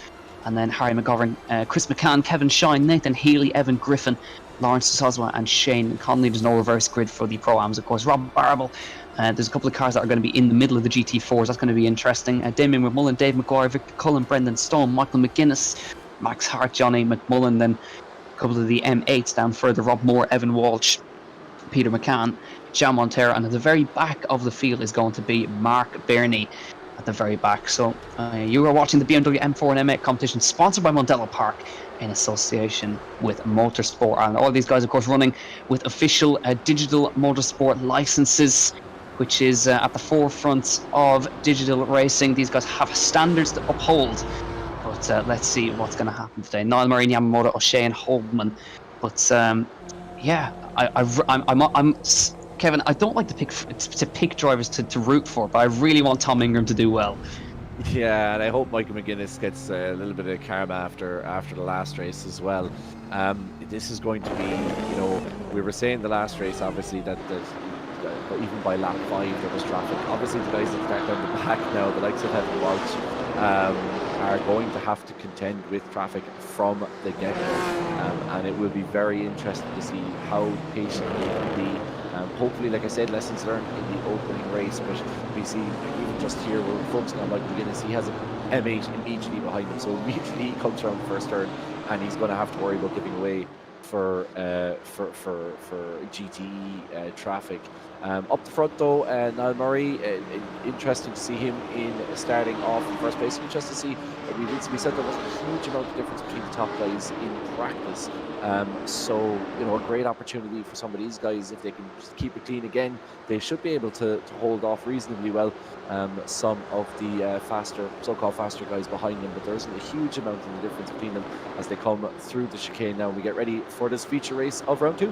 And then Harry McGovern, Chris McCann, Kevin Shine, Nathan Healy, Evan Griffin, Lawrence DeSalzo, and Shane Connolly. There's no reverse grid for the Pro-Ams, of course. Rob Barble. There's a couple of cars that are going to be in the middle of the GT4s. That's going to be interesting. Damien McMullen, Dave Maguire, Victor Cullen, Brendan Stone, Michael McGuinness, Max Hart, Johnny McMullen. Then couple of the M8s down further, Rob Moore, Evan Walsh, Peter McCann, Jean Montero, and at the very back of the field is going to be Mark Burney at the very back. So you are watching the BMW M4 and M8 competition sponsored by Mondello Park in association with Motorsport. And all these guys, of course, running with official digital motorsport licenses, which is at the forefront of digital racing. These guys have standards to uphold. But let's see what's going to happen today. Niall Murray, Yamamoto, O'Shea, and Holman. But yeah, I'm Kevin. I don't like to pick drivers to root for, but I really want Tom Ingram to do well. Yeah, and I hope Michael McGuinness gets a little bit of karma after the last race as well. This is going to be, we were saying the last race, obviously, that even by lap 5 there was traffic. Obviously, the guys that start down the back now, the likes of Evan Walsh, are going to have to contend with traffic from the get-go, and it will be very interesting to see how patient they can be. Hopefully, like I said, lessons learned in the opening race, but we see even just here we're focusing on Michael McGuinness. He has an M8 immediately behind him, so immediately he comes around the first turn and he's going to have to worry about giving away for GTE traffic. Up the front though, Niall Murray, interesting to see him in starting off in first place. Interesting to see, we said there wasn't a huge amount of difference between the top guys in practice. So, a great opportunity for some of these guys. If they can just keep it clean again, they should be able to hold off reasonably well some of the so-called faster guys behind them. But there isn't a huge amount of the difference between them as they come through the chicane now. We get ready for this feature race of round 2.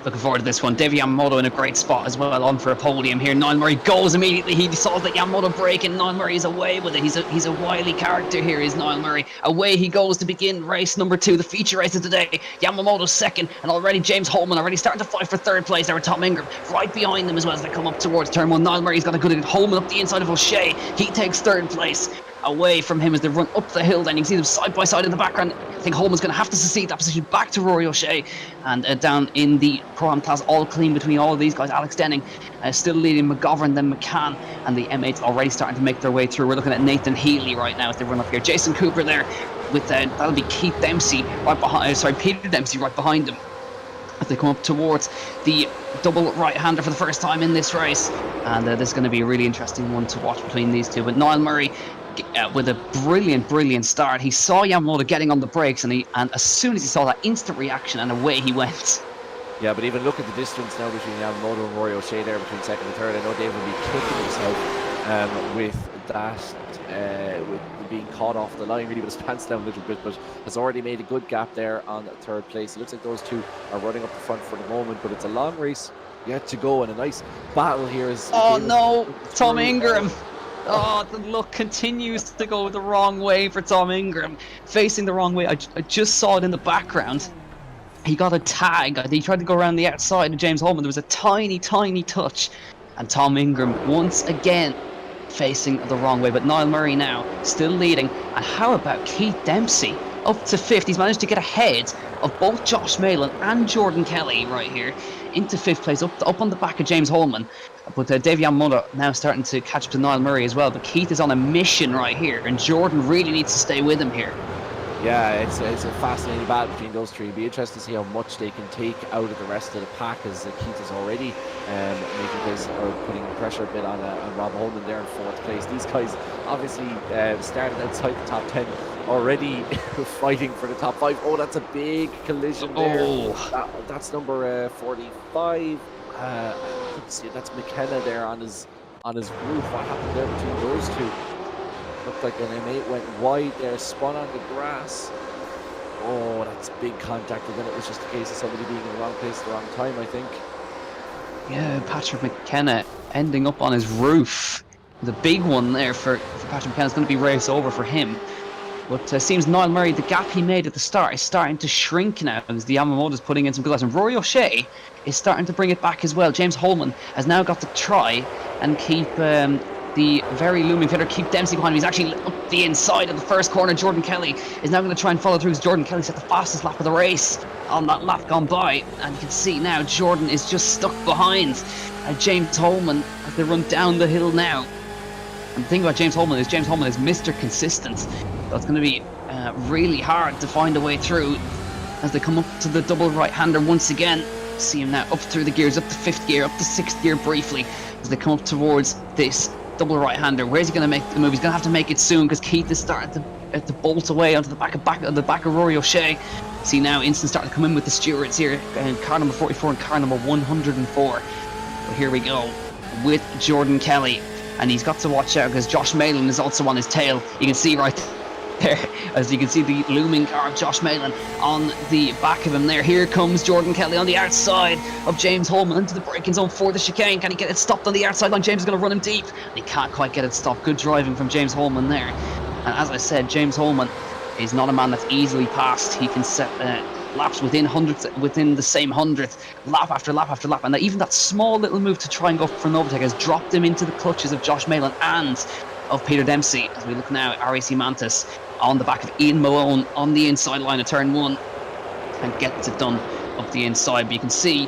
Looking forward to this one. Davey Yamamoto in a great spot as well, on for a podium here. Niall Murray goes immediately. He saw that Yamamoto break, and Niall Murray is away with it. He's a wily character here, is Niall Murray. Away he goes to begin race number 2, the feature race of today. Yamamoto second, and already James Holman already starting to fight for third place. There with Tom Ingram right behind them as well as they come up towards turn 1. Niall Murray's got a good Holman up the inside of O'Shea. He takes third place. Away from him as they run up the hill, then you can see them side by side in the background. I think Holman's going to have to secede that position back to Rory O'Shea. And down in the Pro-Am class, all clean between all of these guys. Alex Denning still leading McGovern, then McCann, and the M8s already starting to make their way through. We're looking at Nathan Healy right now as they run up here. Jason Cooper there with that'll be Keith Dempsey right behind. Peter Dempsey right behind him as they come up towards the double right-hander for the first time in this race. And this is going to be a really interesting one to watch between these two. But Niall Murray, with a brilliant start, he saw Yamamoto getting on the brakes, and as soon as he saw that, instant reaction, and away he went. Yeah, but even look at the distance now between Yamamoto and Rory O'Shea there between second and third. I know Dave will be kicking himself with that, with being caught off the line really with his pants down a little bit, but has already made a good gap there on third place. It looks like those two are running up the front for the moment, but it's a long race yet to go, and a nice battle here. Oh no, Tom Ingram. Oh, the luck continues to go the wrong way for Tom Ingram. Facing the wrong way. I just saw it in the background. He got a tag. He tried to go around the outside of James Holman. There was a tiny touch. And Tom Ingram once again facing the wrong way. But Niall Murray now still leading. And how about Keith Dempsey? Up to 5th. He's managed to get ahead of both Josh Malin and Jordan Kelly right here into 5th place, up on the back of James Holman. But Davey Yamamoto now starting to catch up to Niall Murray as well. But Keith is on a mission right here, and Jordan really needs to stay with him here. Yeah, it's a fascinating battle between those three. It'll be interesting to see how much they can take out of the rest of the pack, as Keith is already putting pressure a bit on Rob Holman there in 4th place. These guys obviously started outside the top 10 already, fighting for the top 5. Oh, that's a big collision there. Oh. That's number 45. Let's see, that's McKenna there on his roof. What happened there between those two? Looked like an M8 went wide there, spun on the grass. Oh, that's big contact. And then it was just a case of somebody being in the wrong place at the wrong time, I think. Yeah, Patrick McKenna ending up on his roof. The big one there for Patrick McKenna is going to be race over for him. But it seems Niall Murray, the gap he made at the start is starting to shrink now as the Yamamoto's putting in some good guys. And Rory O'Shea is starting to bring it back as well. James Holman has now got to try and keep the very looming fitter, Keith Dempsey behind him. He's actually up the inside of the first corner. Jordan Kelly is now going to try and follow through, because Jordan Kelly set the fastest lap of the race on that lap gone by. And you can see now Jordan is just stuck behind James Holman as they run down the hill now. And the thing about James Holman is Mr. Consistent. So it's going to be really hard to find a way through as they come up to the double right-hander once again. See him now up through the gears, up to 5th gear, up to 6th gear briefly as they come up towards this double right-hander. Where's he going to make the move? He's going to have to make it soon, because Keith is starting to bolt away onto the back of Rory O'Shea. See now, Instant starting to come in with the stewards here, car number 44 and car number 104. But here we go with Jordan Kelly, and he's got to watch out because Josh Malin is also on his tail. You can see right there, as you can see the looming car of Josh Malin on the back of him there. Here comes Jordan Kelly on the outside of James Holman into the braking zone for the chicane. Can he get it stopped on the outside line? James is going to run him deep, and he can't quite get it stopped. Good driving from James Holman there. And as I said, James Holman is not a man that's easily passed. He can set laps within the same 100th, lap after lap after lap. And even that small little move to try and go for an overtake has dropped him into the clutches of Josh Malin and of Peter Dempsey. As we look now at RAC Mantis on the back of Ian Malone on the inside line of turn 1, and gets it done up the inside. But you can see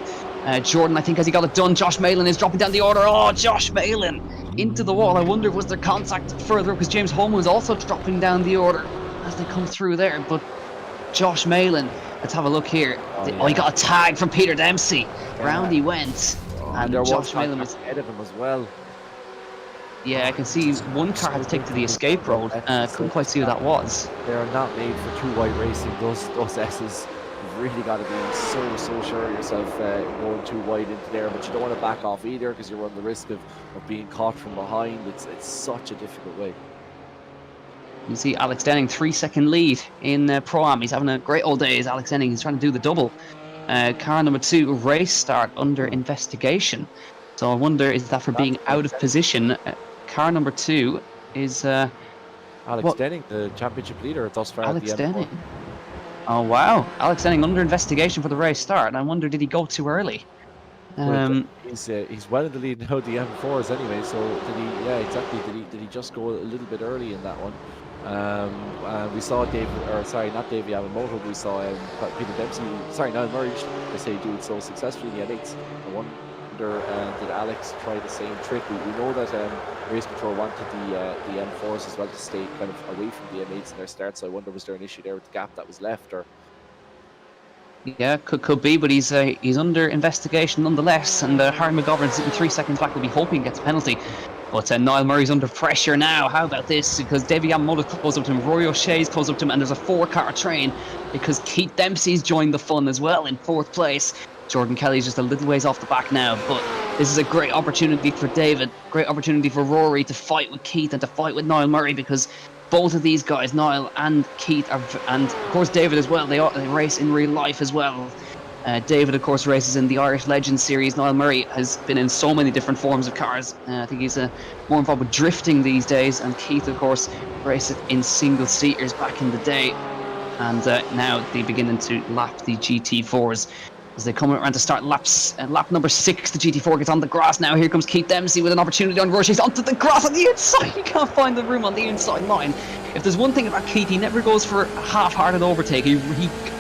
Jordan, I think, has he got it done? Josh Malin is dropping down the order. Oh, Josh Malin into the wall. I wonder, was there contact further up, because James Holman was also dropping down the order as they come through there. But Josh Malin, let's have a look here. He got a tag from Peter Dempsey. Round he went. And Josh Malin was ahead of him as well. Yeah, I can see one car had to take to the escape road. Couldn't quite see who that was. They are not made for too wide racing. Those S's, you've really got to be so sure of yourself going too wide into there. But you don't want to back off either, because you run the risk of being caught from behind. It's such a difficult way. You see Alex Denning, 3-second lead in Pro-Am. He's having a great old day as Alex Denning. He's trying to do the double. Car number 2, race start under investigation. So I wonder, is that for being out of position? Car number 2 is Alex Denning, the championship leader thus far at the Alex M4. Denning. Oh wow, Alex Denning under investigation for the race start. I wonder, did he go too early? He's well in the lead now, the M4s anyway. So did he? Yeah, exactly. Did he just go a little bit early in that one? We saw not David Yamamoto, but we saw Peter Dempsey. Sorry, Niall Murray. I say do it so successfully in the M8s. I wonder, did Alex try the same trick? We know that Race Control wanted the M4s as well to stay kind of away from the M8s in their start. So I wonder, was there an issue there with the gap that was left, or? Yeah, could be, but he's under investigation nonetheless, and Harry McGovern sitting 3 seconds back will be hoping he gets a penalty. But Niall Murray's under pressure now. How about this? Because Davy Yamamoto close up to him, Rory O'Shea's close up to him, and there's a 4-car train because Keith Dempsey's joined the fun as well in 4th place. Jordan Kelly's just a little ways off the back now, but this is a great opportunity for David, great opportunity for Rory to fight with Keith and to fight with Niall Murray, because both of these guys, Niall and Keith, and of course David as well, they race in real life as well. David, of course, races in the Irish Legends series. Niall Murray has been in so many different forms of cars. I think he's more involved with drifting these days. And Keith, of course, races in single-seaters back in the day. And now they're beginning to lap the GT4s. As they come around to start laps, lap number 6, the GT4 gets on the grass now. Here comes Keith Dempsey with an opportunity on Rush. He's onto the grass on the inside. He can't find the room on the inside line. If there's one thing about Keith, he never goes for a half-hearted overtake. He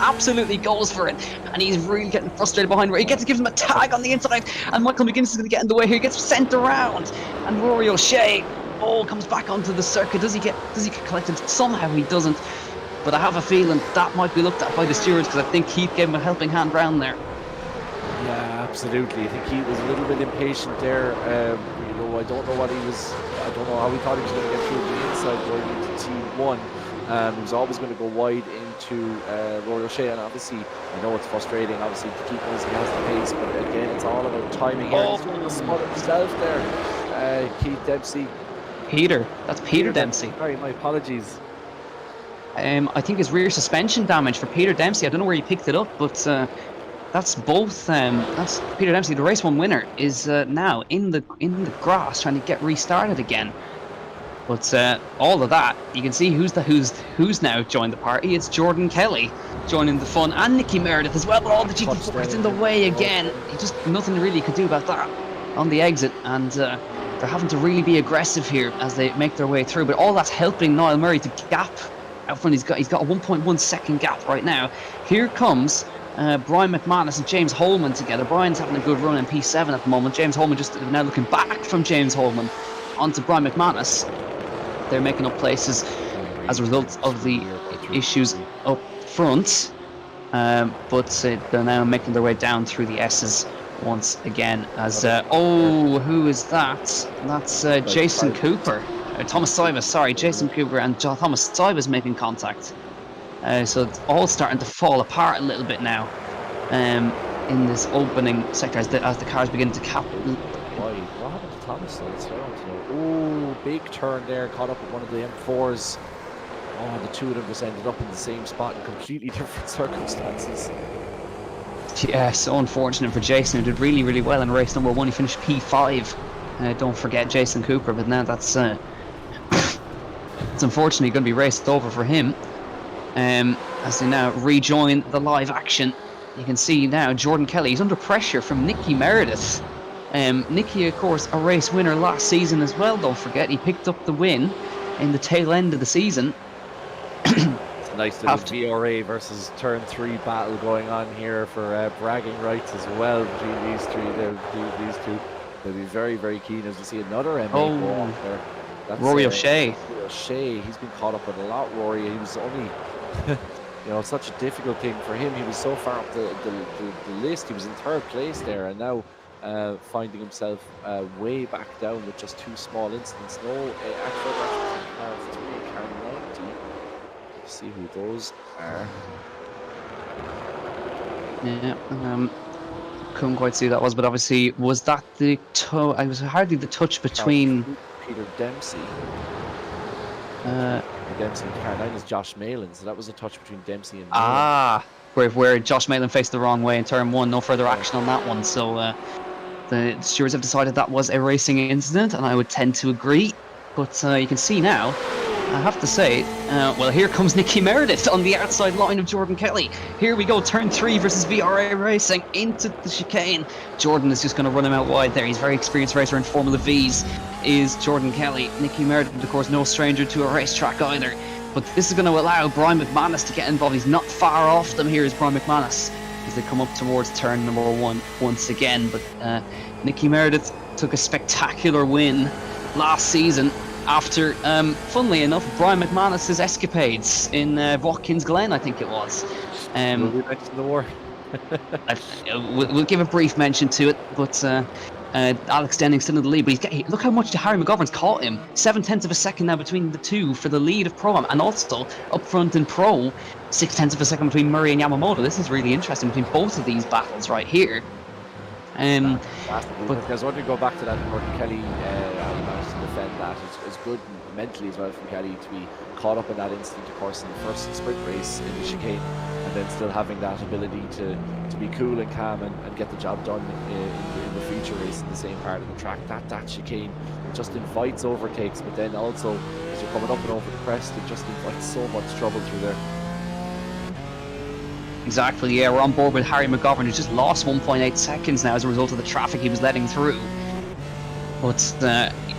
absolutely goes for it, and he's really getting frustrated behind where he gives him a tag on the inside, and Michael McGuinness is going to get in the way here. He gets sent around, and Rory O'Shea comes back onto the circuit. Does he get collected? Somehow he doesn't. But I have a feeling that might be looked at by the stewards, because I think Keith gave him a helping hand round there. Yeah, absolutely. I think he was a little bit impatient there. I don't know what he was. I don't know how he thought he was going to get through the inside going into T1. He was always going to go wide into Rory O'Shea, and obviously, I know it's frustrating, obviously, to keep as he has the pace, but again, it's all about timing here. He's going to spot himself there. Keith Dempsey. That's Peter Dempsey. Sorry, my apologies. I think it's rear suspension damage for Peter Dempsey. I don't know where he picked it up, but that's both. That's Peter Dempsey, the race 1 winner, is now in the grass trying to get restarted again. But all of that, you can see who's now joined the party. It's Jordan Kelly joining the fun, and Nicky Meredith as well. But all the GT4s in the way again. Just nothing really could do about that on the exit, and they're having to really be aggressive here as they make their way through. But all that's helping Niall Murray to gap out front. He's got a 1.1 second gap right now. Here comes Brian McManus and James Holman together. Brian's having a good run in P7 at the moment. James Holman just now looking back from James Holman onto Brian McManus. They're making up places as a result of the issues up front, but they're now making their way down through the S's once again. As who is that? That's Jason Cooper. Thomas Sybas, sorry, Jason Cooper and Thomas Sybas making contact. So it's all starting to fall apart a little bit now in this opening sector as the cars begin to cap. What happened to Thomas? Oh, big turn there, caught up with one of the M4s. Oh, the two of them just ended up in the same spot in completely different circumstances. Yeah, so unfortunate for Jason, who did really, really well in race number 1. He finished P5. Don't forget Jason Cooper, but now that's it's unfortunately going to be raced over for him. As they now rejoin the live action, you can see now Jordan Kelly is under pressure from Nicky Meredith. Nicky, of course, a race winner last season as well, don't forget. He picked up the win in the tail end of the season. It's a nice little VRA versus turn 3 battle going on here for bragging rights as well between these two. They'll be very, very keen as we see another M8 go off there. That's Rory O'Shea. He's been caught up with a lot, Rory. He was only, such a difficult thing for him. He was so far up the list. He was in 3rd place there, and now finding himself way back down with just 2 small incidents. No actual car 3 and car 90. Let's see who those are. Yeah, couldn't quite see who that was, but obviously was that the toe? I was hardly the touch between Peter Dempsey. Dempsey and car 9 is Josh Malin, so that was a touch between Dempsey and Malin. where Josh Malin faced the wrong way in turn 1. No further action on that one. So the stewards have decided that was a racing incident, and I would tend to agree. But you can see now, I have to say, well, here comes Nicky Meredith on the outside line of Jordan Kelly. Here we go, turn 3 versus VRA Racing into the chicane. Jordan is just going to run him out wide there. He's a very experienced racer in Formula V's, is Jordan Kelly. Nicky Meredith, of course, no stranger to a racetrack either. But this is going to allow Brian McManus to get involved. He's not far off them. Here is Brian McManus as they come up towards turn number 1 once again. But Nicky Meredith took a spectacular win last season after, funnily enough, Brian McManus's escapades in Watkins Glen, I think it was. Will we mention the war? We'll give a brief mention to it, but Alex Denning still in the lead. But look how much Harry McGovern's caught him. 0.7 of a second now between the two for the lead of Pro-Am, and also up front in Pro, 0.6 of a second between Murray and Yamamoto. This is really interesting between both of these battles right here. But I was wanting to go back to that Jordan Kelly, how he managed to defend that. It's good mentally as well from Kelly to be caught up in that instant, of course, in the first sprint race in the chicane, and then still having that ability to be cool and calm and get the job done in the feature race in the same part of the track. That chicane just invites overtakes, but then also as you're coming up and over the crest, it just invites so much trouble through there. Exactly, yeah, we're on board with Harry McGovern, who's just lost 1.8 seconds now as a result of the traffic he was letting through. But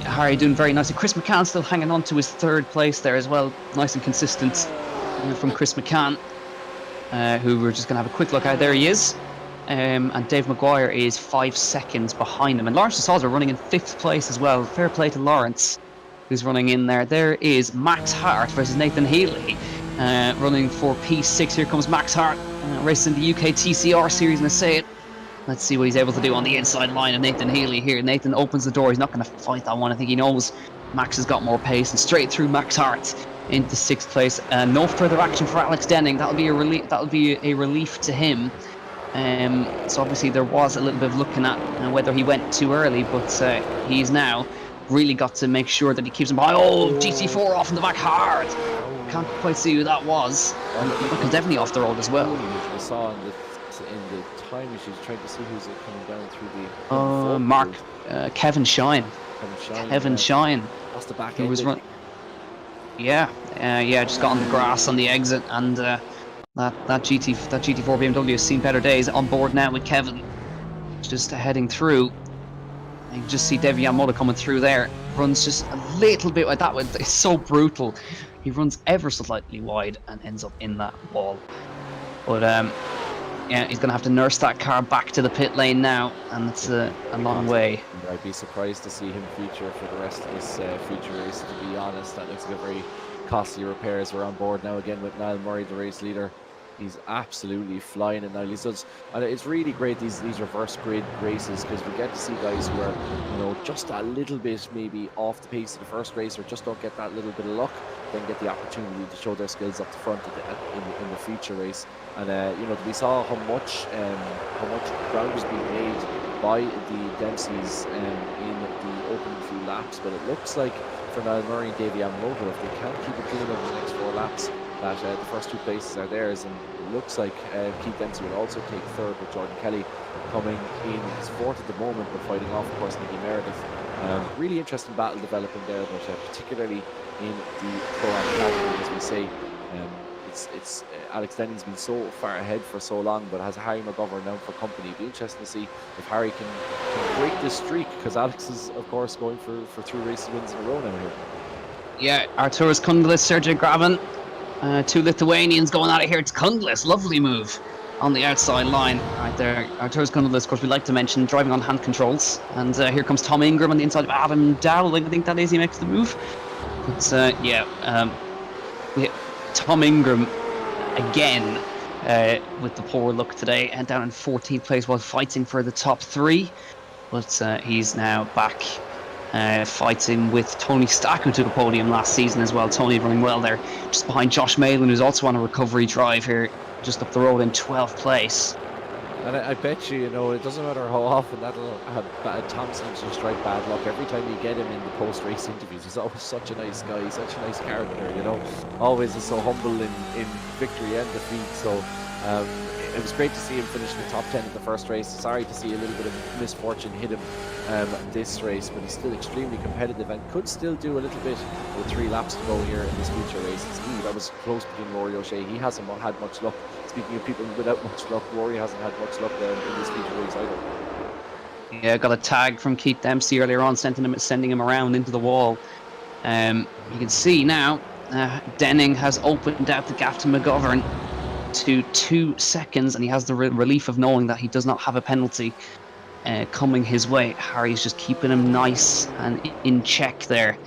Harry doing very nicely. Chris McCann still hanging on to his 3rd place there as well. Nice and consistent from Chris McCann, who we're just going to have a quick look at. There he is. And Dave Maguire is 5 seconds behind him. And Lawrence de Souza running in 5th place as well. Fair play to Lawrence, who's running in there. There is Max Hart versus Nathan Healy. Running for P6. Here comes Max Hart, racing the UK TCR series in a say it. Let's see what he's able to do on the inside line of Nathan Healy here. Nathan opens the door. He's not going to fight that one. I think he knows Max has got more pace, and straight through Max Hart into 6th place. No further action for Alex Denning. That'll be a relief. That'll be a relief to him. So obviously there was a little bit of looking at whether he went too early, but he's now really got to make sure that he keeps him by. Oh, GT4 off in the back hard. Can't quite see who that was. He's definitely off the road as well. I saw in the time she's trying to see who's coming down through the. Kevin Shine. Kevin Shine. That's the back who end. was yeah, just got on the grass on the exit, and that GT4 BMW has seen better days. On board now with Kevin, just heading through. You can just see David Yamamoto coming through there. Runs just a little bit like that. It's so brutal. He runs ever so slightly wide and ends up in that wall. But yeah, he's going to have to nurse that car back to the pit lane now, and it's a long way. I'd be surprised to see him feature for the rest of this feature race, to be honest. That looks like a very costly repair as we're on board now again with Niall Murray, the race leader. He's absolutely flying it now. And it's really great, these reverse grid races, because we get to see guys who are, just a little bit maybe off the pace of the first race, or just don't get that little bit of luck, then get the opportunity to show their skills up the front in the feature race. And we saw how much ground was being made by the Dempseys in the opening few laps. But it looks like for Niall Murray and Davy Yamamoto, if they can't keep it clean over the next 4 laps, that the first 2 places are theirs, and it looks like Keith Dempsey will also take 3rd, with Jordan Kelly coming in as 4th at the moment, but fighting off, of course, Nicky Meredith. Really interesting battle developing there, but particularly in the Pro-Am category, as we say. It's Alex Denning's been so far ahead for so long, but has Harry McGovern now for company. It'll be interesting to see if Harry can break this streak, because Alex is, of course, going for 2 race wins in a row now here. Yeah, Arturas Kundlis, Sergei Graben. 2 Lithuanians going out of here. It's Kundlis, lovely move on the outside line right there. Arturas Kundlis, of course, we like to mention driving on hand controls. And here comes Tom Ingram on the inside of Adam Dowling. I think that is, he makes the move. But Tom Ingram again with the poor luck today, and down in 14th place while fighting for the top 3. But he's now back fighting with Tony Stack, who took a podium last season as well. Tony running well there, just behind Josh Malin, who's also on a recovery drive here, just up the road in 12th place. And I bet you, it doesn't matter how often Tom seems to strike bad luck. Every time you get him in the post-race interviews, he's always such a nice guy, such a nice character, always is so humble in victory and defeat. So It was great to see him finish in the top 10 in the first race. Sorry to see a little bit of misfortune hit him this race, but he's still extremely competitive and could still do a little bit with 3 laps to go here in this feature race. That was close between Rory O'Shea. He hasn't had much luck. Speaking of people without much luck, Rory hasn't had much luck there in this feature race either. Yeah, got a tag from Keith Dempsey earlier on, sending him around into the wall. You can see now, Denning has opened out the gap to McGovern to 2 seconds, and he has the relief of knowing that he does not have a penalty coming his way. Harry's just keeping him nice and in check there.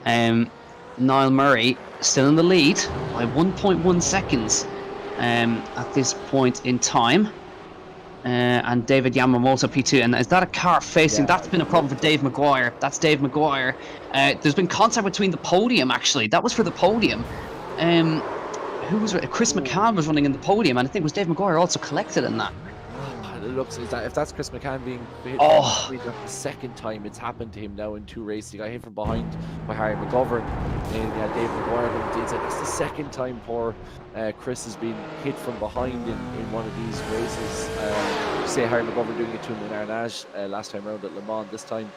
Niall Murray still in the lead by 1.1 seconds at this point in time. And David Yamamoto P2, and is that a car facing? That's been a problem for Dave Maguire. That's Dave Maguire. There's been contact between the podium, actually. That was for the podium. Who was it? Chris McCann was running in the podium, and I think it was Dave Maguire also collected in that. It looks, if that's Chris McCann being hit the second time it's happened to him now in 2 races. He got hit from behind by Harry McGovern, and Dave Maguire that's the second time poor Chris has been hit from behind in one of these races. Say Harry McGovern doing it to him in Arnage last time around at Le Mans, this time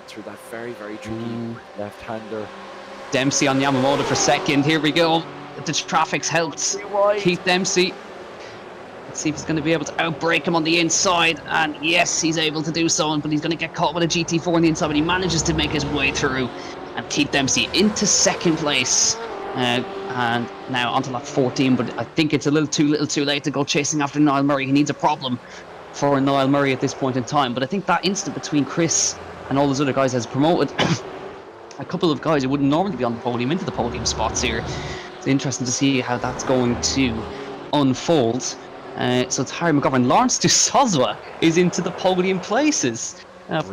through that very, very tricky left-hander. Dempsey on Yamamoto for second. Here we go. The traffic's helped Keith Dempsey. Let's see if he's going to be able to outbrake him on the inside, and yes, he's able to do so, but he's going to get caught with a GT4 on the inside, but he manages to make his way through, and Keith Dempsey into second place, and now onto lap 14, but I think it's a little too late to go chasing after Niall Murray. He needs a problem for Niall Murray at this point in time, but I think that instant between Chris and all those other guys has promoted a couple of guys who wouldn't normally be on the podium into the podium spots here. It's interesting to see how that's going to unfold. So it's Harry McGovern. Lawrence de Soswa is into the podium places.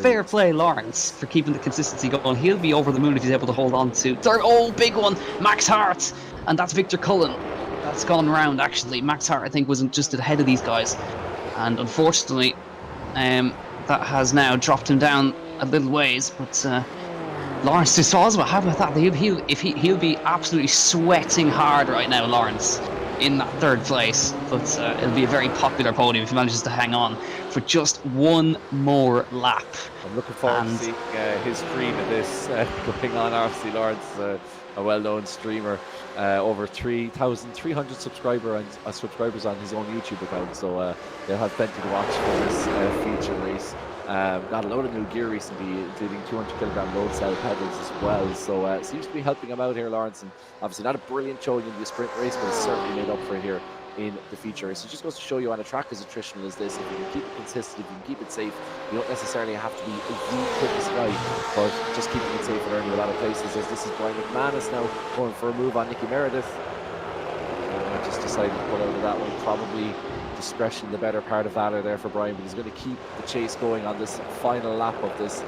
Fair play, Lawrence, for keeping the consistency going. He'll be over the moon if he's able to hold on to third. Oh, big one, Max Hart, and that's Victor Cullen. That's gone round, actually. Max Hart, I think, was just ahead of these guys, and unfortunately, that has now dropped him down a little ways. But Lawrence de Soswa, how about that? He'll be absolutely sweating hard right now, Lawrence, in that third place, but it'll be a very popular podium if he manages to hang on for just one more lap. I'm looking forward to seeing his stream of this going on. Obviously, Lawrence, a well-known streamer, over 3,300 subscribers on his own YouTube account, so they'll have plenty to watch for this feature race. Got a load of new gear recently, including 200kg road cell pedals as well, so it seems to be helping him out here, Lawrence, and obviously not a brilliant showing in the sprint race, but it's certainly made up for here in the feature race. It just goes to show you on a track as attritional as this, if you can keep it consistent, if you can keep it safe, you don't necessarily have to be the quickest guy, but just keeping it safe and earning a lot of places, as this is Brian McManus now going for a move on Nicky Meredith. I just decided to pull out of that one, probably discretion the better part of valor there for Brian, but he's going to keep the chase going on this final lap of this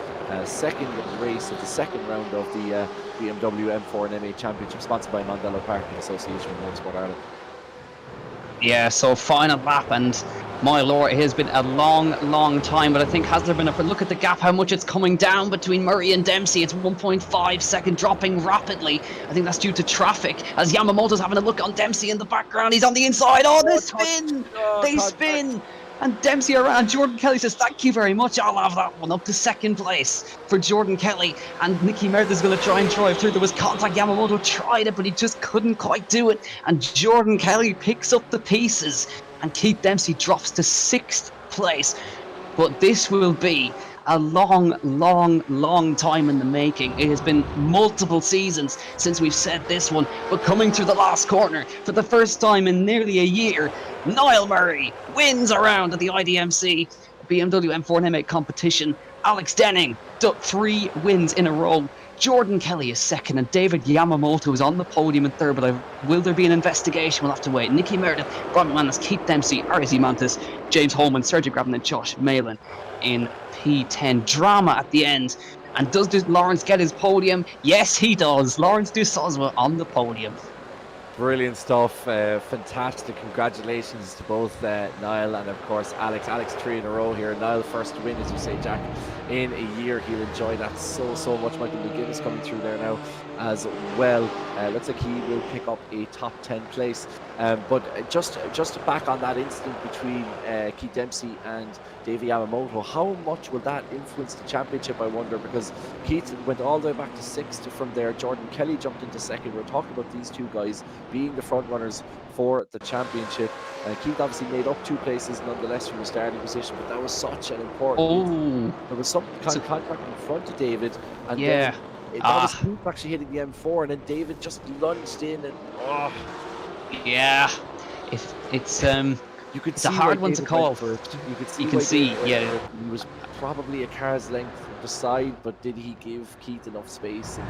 second race of the second round of the BMW M4 and M8 Championship, sponsored by Mondello Park in association with Motorsport Ireland. Yeah, so final lap, and my lord, it has been a long time, but I think, has there been a look at the gap, how much it's coming down between Murray and Dempsey? It's 1.5 second, dropping rapidly. I think that's due to traffic, as Yamamoto's having a look on Dempsey in the background. He's on the inside. Oh, they spin! They spin! And Dempsey around. Jordan Kelly says, thank you very much. I'll have that one. Up to second place for Jordan Kelly. And Nicky Meredith is going to try and drive through. There was contact. Yamamoto tried it, but he just couldn't quite do it. And Jordan Kelly picks up the pieces. And Keith Dempsey drops to 6th place. But this will be a long time in the making. It has been multiple seasons since we've said this one, but coming through the last corner for the first time in nearly a year, Niall Murray wins a round at the iDMC BMW M4 and M8 competition. Alex Denning, 3 wins in a row. Jordan Kelly is second, and David Yamamoto is on the podium in third, but will there be an investigation? We'll have to wait. Nicky Meredith, Brian McManus, Keith Dempsey, RC Mantis, James Holman, Sergio Graben, and Josh Malin in P10. Drama at the end. And does Lawrence get his podium? Yes, he does. Lawrence de Soswa on the podium. Brilliant stuff. Fantastic. Congratulations to both Niall and, of course, Alex. Alex, 3 in a row here. Niall, first win, as you say, Jack, in a year. He'll enjoy that so much. Michael McGuinness coming through there now as well. Looks like he will pick up a top 10 place. But just back on that incident between Keith Dempsey and Davey Yamamoto, how much will that influence the championship, I wonder? Because Keith went all the way back to 6th from there. Jordan Kelly jumped into 2nd. We're talking about these two guys being the front runners for the championship. Keith obviously made up 2 places nonetheless from the starting position, but that was such an important there was some kind of contact in front of David, and then that was Keith actually hitting the M4, and then David just lunged in, and it's you could it's see a hard one to call. You can see he was probably a car's length beside, but did he give Keith enough space?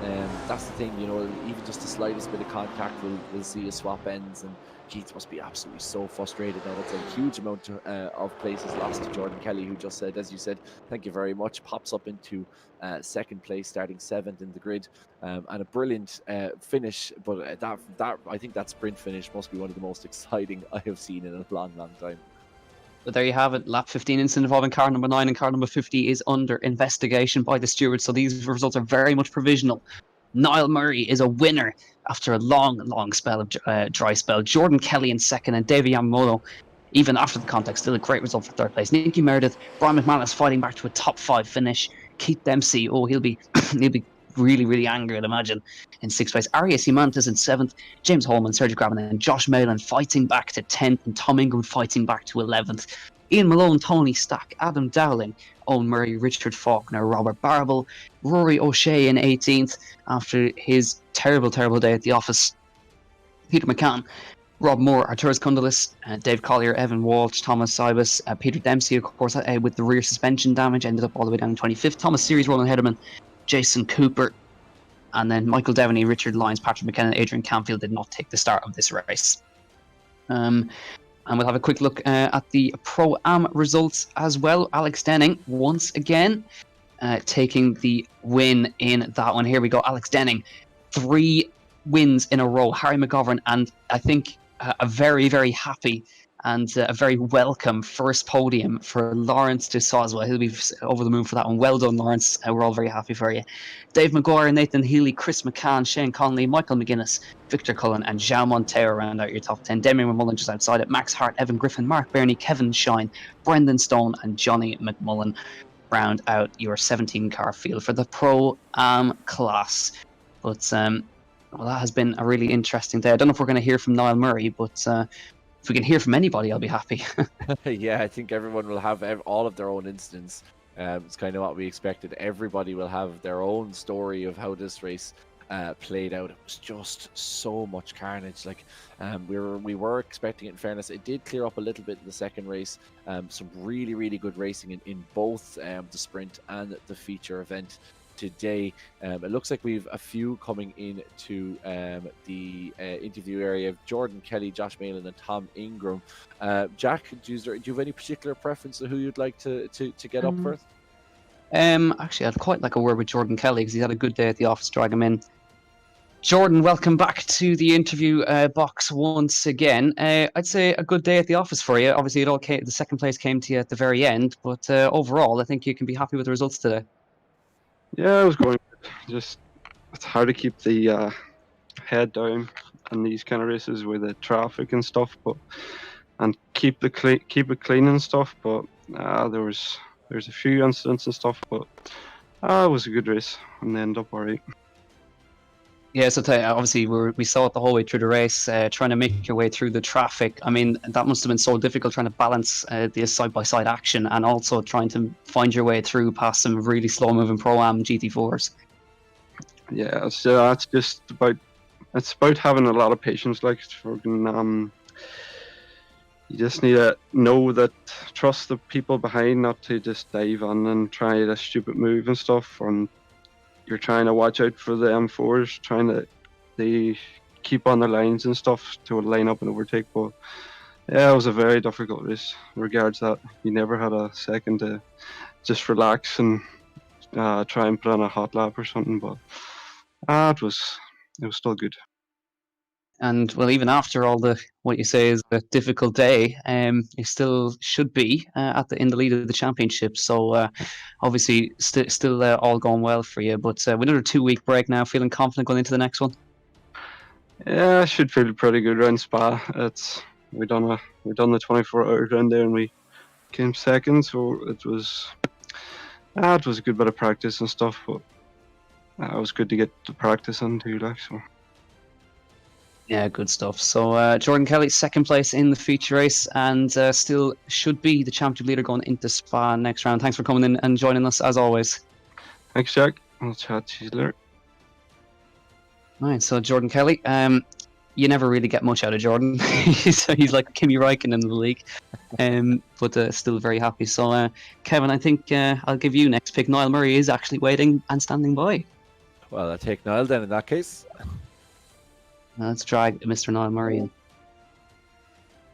And that's the thing, you know, even just the slightest bit of contact will see a swap ends, and Keith must be absolutely so frustrated now. That's a huge amount of places lost to Jordan Kelly, who just said, as you said, thank you very much, pops up into 2nd place, starting 7th in the grid, and a brilliant finish. But that I think that sprint finish must be one of the most exciting I have seen in a long time. But there you have it. Lap 15 incident involving car number 9 and car number 50 is under investigation by the stewards. So these results are very much provisional. Niall Murray is a winner after a long spell of dry spell. Jordan Kelly in 2nd, and Davey Yamamoto, even after the contact, still a great result for 3rd place. Nicky Meredith, Brian McManus fighting back to a top 5 finish. Keith Dempsey, he'll be really angry, I'd imagine, in 6th place. Arias Imantas in 7th. James Holman, Sergio Graben, and Josh Malin fighting back to 10th, and Tom Ingram fighting back to 11th. Ian Malone, Tony Stack, Adam Dowling, Owen Murray, Richard Faulkner, Robert Barble, Rory O'Shea in 18th after his terrible day at the office. Peter McCann, Rob Moore, Arturas Kundalis, Dave Collier, Evan Walsh, Thomas Sybus, Peter Dempsey, of course, with the rear suspension damage, ended up all the way down in 25th. Thomas Series, Roland Hederman, Jason Cooper, and then Michael Devaney, Richard Lyons, Patrick McKenna, and Adrian Canfield did not take the start of this race. And we'll have a quick look at the Pro-Am results as well. Alex Denning, once again, taking the win in that one. Here we go. Alex Denning, 3 wins in a row. Harry McGovern, and I think a very happy and a very welcome first podium for Lawrence de Soswa. He'll be over the moon for that one. Well done, Lawrence. We're all very happy for you. Dave Maguire, Nathan Healy, Chris McCann, Shane Connolly, Michael McGuinness, Victor Cullen, and João Monteiro round out your top 10. Demi McMullen just outside it. Max Hart, Evan Griffin, Mark Burney, Kevin Shine, Brendan Stone, and Johnny McMullen round out your 17-car field for the Pro-Am class. But well, that has been a really interesting day. I don't know if we're going to hear from Niall Murray, but if we can hear from anybody, I'll be happy. Yeah, I think everyone will have all of their own incidents. It's kind of what we expected. Everybody will have their own story of how this race played out. It was just so much carnage. Like we were expecting it. In fairness, it did clear up a little bit in the second race. Some really good racing in both the sprint and the feature event today. It looks like we've a few coming into the interview area. Jordan Kelly, Josh Malin, and Tom Ingram. Jack, do you have any particular preference of who you'd like to get up first? Actually, I'd quite like a word with Jordan Kelly because he's had a good day at the office. Drag him in. Jordan, welcome back to the interview box once again. I'd say a good day at the office for you. Obviously, the second place came to you at the very end, but overall, I think you can be happy with the results today. Yeah, it was going good. Just it's hard to keep the head down in these kind of races with the traffic and stuff, and keep it clean and stuff. But there's a few incidents and stuff, but it was a good race and ended up alright. Yeah, so obviously we saw it the whole way through the race, trying to make your way through the traffic. I mean, that must have been so difficult trying to balance the side-by-side action and also trying to find your way through past some really slow-moving Pro-Am GT4s. Yeah, so that's just it's about having a lot of patience. Like, you just need to trust the people behind, not to just dive in and try a stupid move and stuff. And you're trying to watch out for the M4s, they keep on their lines and stuff to line up and overtake. But yeah, it was a very difficult race in regards that. You never had a second to just relax and try and put on a hot lap or something. But it was still good. And well, even after all the what you say is a difficult day, you still should be in the lead of the championship. So obviously, still all going well for you. But with another 2 week break now, feeling confident going into the next one. Yeah, I should feel pretty good around Spa. We done the 24-hour run there and we came second, so it was a good bit of practice and stuff. But it was good to get the practice in too, like so. Yeah, good stuff. So Jordan Kelly, second place in the feature race, and still should be the championship leader going into Spa next round. Thanks for coming in and joining us as always. Thanks, Jack. I'll chat to you later. Right, so Jordan Kelly, you never really get much out of Jordan. He's like Kimi Räikkönen in the league, but still very happy. So Kevin, I think I'll give you next pick. Niall Murray is actually waiting and standing by. Well, I'll take Niall then in that case. Let's drag Mr. Niall Murray in.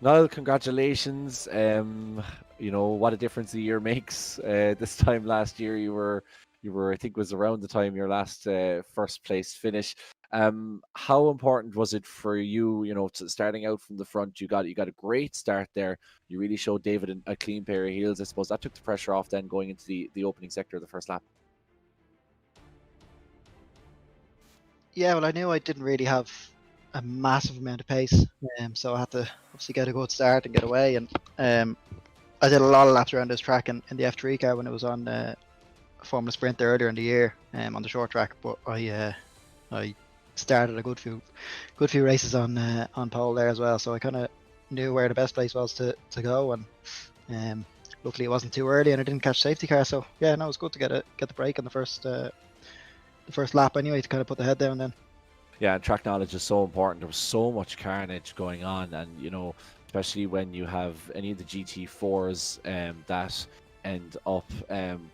Niall, congratulations. What a difference a year makes. This time last year, you were, I think it was around the time your last first place finish. How important was it for you, starting out from the front? You got a great start there. You really showed David a clean pair of heels. I suppose that took the pressure off then going into the opening sector of the first lap. Yeah, well, I knew I didn't really have a massive amount of pace, so I had to obviously get a good start and get away. And I did a lot of laps around this track in the F3 car when it was on Formula Sprint earlier in the year, on the short track. But I started a good few races on pole there as well, so I kind of knew where the best place was to go. And luckily it wasn't too early, and I didn't catch safety car. So yeah, no, it was good to get the break on the first lap anyway, to kind of put the head down then. Yeah, and track knowledge is so important. There was so much carnage going on, and especially when you have any of the GT4s that end up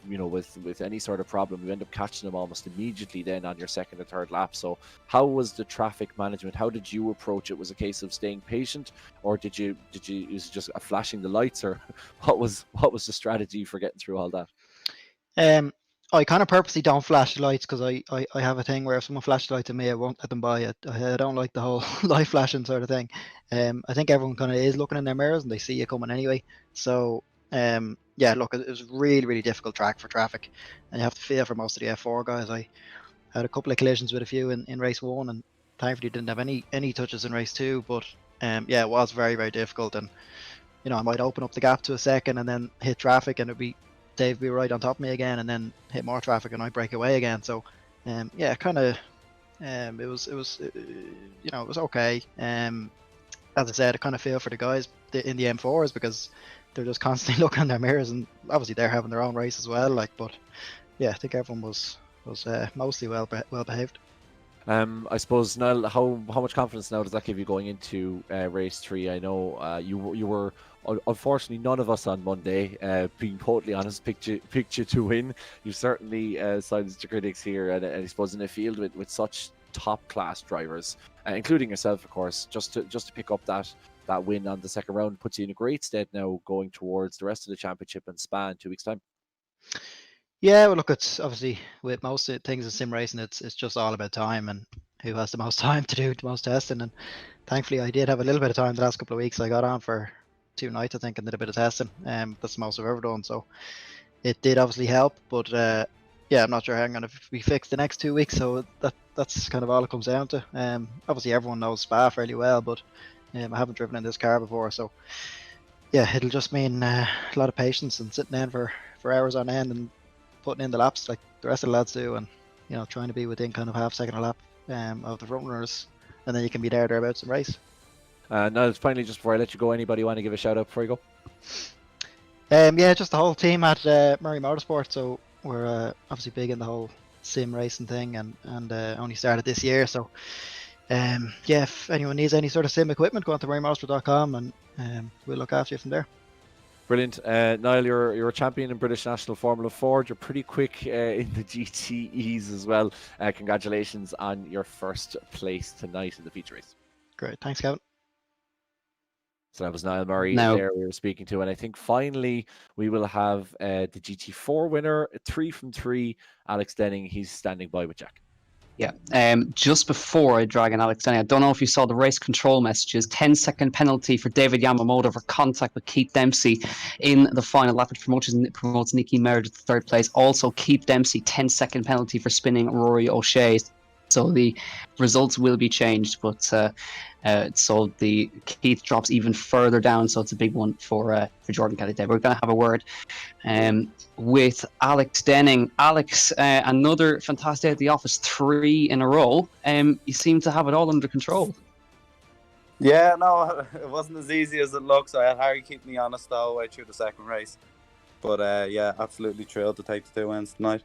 with any sort of problem, you end up catching them almost immediately then on your second or third lap. So how was the traffic management? How did you approach it? Was it a case of staying patient, or did you use just flashing the lights, or what was the strategy for getting through all that? I kind of purposely don't flash the lights because I have a thing where if someone flashes the lights at me, I won't let them by it. I don't like the whole light flashing sort of thing. I think everyone kind of is looking in their mirrors and they see you coming anyway. So yeah, look, it was really, really difficult track for traffic, and you have to feel for most of the F4 guys. I had a couple of collisions with a few in race 1, and thankfully didn't have any touches in race 2. But yeah, it was very, very difficult, and I might open up the gap to a second and then hit traffic, and Dave be right on top of me again, and then hit more traffic and I break away again. So yeah, kind of it was it was okay. As I said, I kind of feel for the guys in the M4s because they're just constantly looking in their mirrors, and obviously they're having their own race as well. But yeah, I think everyone was mostly well behaved. I suppose, Niall, how much confidence now does that give you going into race 3? I know you were, unfortunately, none of us on Monday, being totally honest, picked you to win. You certainly silenced the critics here, and I suppose in a field with such top class drivers, including yourself, of course, just to pick up that win on the second round puts you in a great stead now going towards the rest of the championship and Spa in 2 weeks' time. Yeah, well, look, it's obviously with most of things in sim racing, it's just all about time and who has the most time to do the most testing. And thankfully, I did have a little bit of time the last couple of weeks. I got on for 2 nights, I think, and did a bit of testing. That's the most I've ever done, so it did obviously help. But yeah, I'm not sure how I'm going to be fixed the next 2 weeks. So that's kind of all it comes down to. Obviously, everyone knows Spa fairly well, but I haven't driven in this car before, so yeah, it'll just mean a lot of patience and sitting down for hours on end and putting in the laps like the rest of the lads do, and trying to be within kind of half second a lap of the front runners, and then you can be thereabouts in race. Now, finally, just before I let you go, anybody want to give a shout out before you go? Yeah, just the whole team at Murray Motorsports. So we're obviously big in the whole sim racing thing, and only started this year. So yeah, if anyone needs any sort of sim equipment, go on to murraymotorsport.com and we'll look after you from there. Brilliant. Niall, you're a champion in British National Formula Ford. You're pretty quick in the GTEs as well. Congratulations on your first place tonight in the feature race. Great. Thanks, Kevin. So that was Niall Murray there we were speaking to. And I think finally we will have the GT4 winner, 3 from 3, Alex Denning. He's standing by with Jack. Yeah. Just before I drag in Alex Denny, I don't know if you saw the race control messages. 10-second penalty for David Yamamoto for contact with Keith Dempsey in the final lap, which promotes Nicky Meredith to third place. Also, Keith Dempsey, 10-second penalty for spinning Rory O'Shea. So the results will be changed, but so the Keith drops even further down. So it's a big one for Jordan Kelly today. We're going to have a word with Alex Denning. Alex, another fantastic day at the office, 3 in a row. You seem to have it all under control. Yeah, no, it wasn't as easy as it looks. I had Harry keeping me honest all the way through the second race. But yeah, absolutely thrilled to take the 2 wins tonight.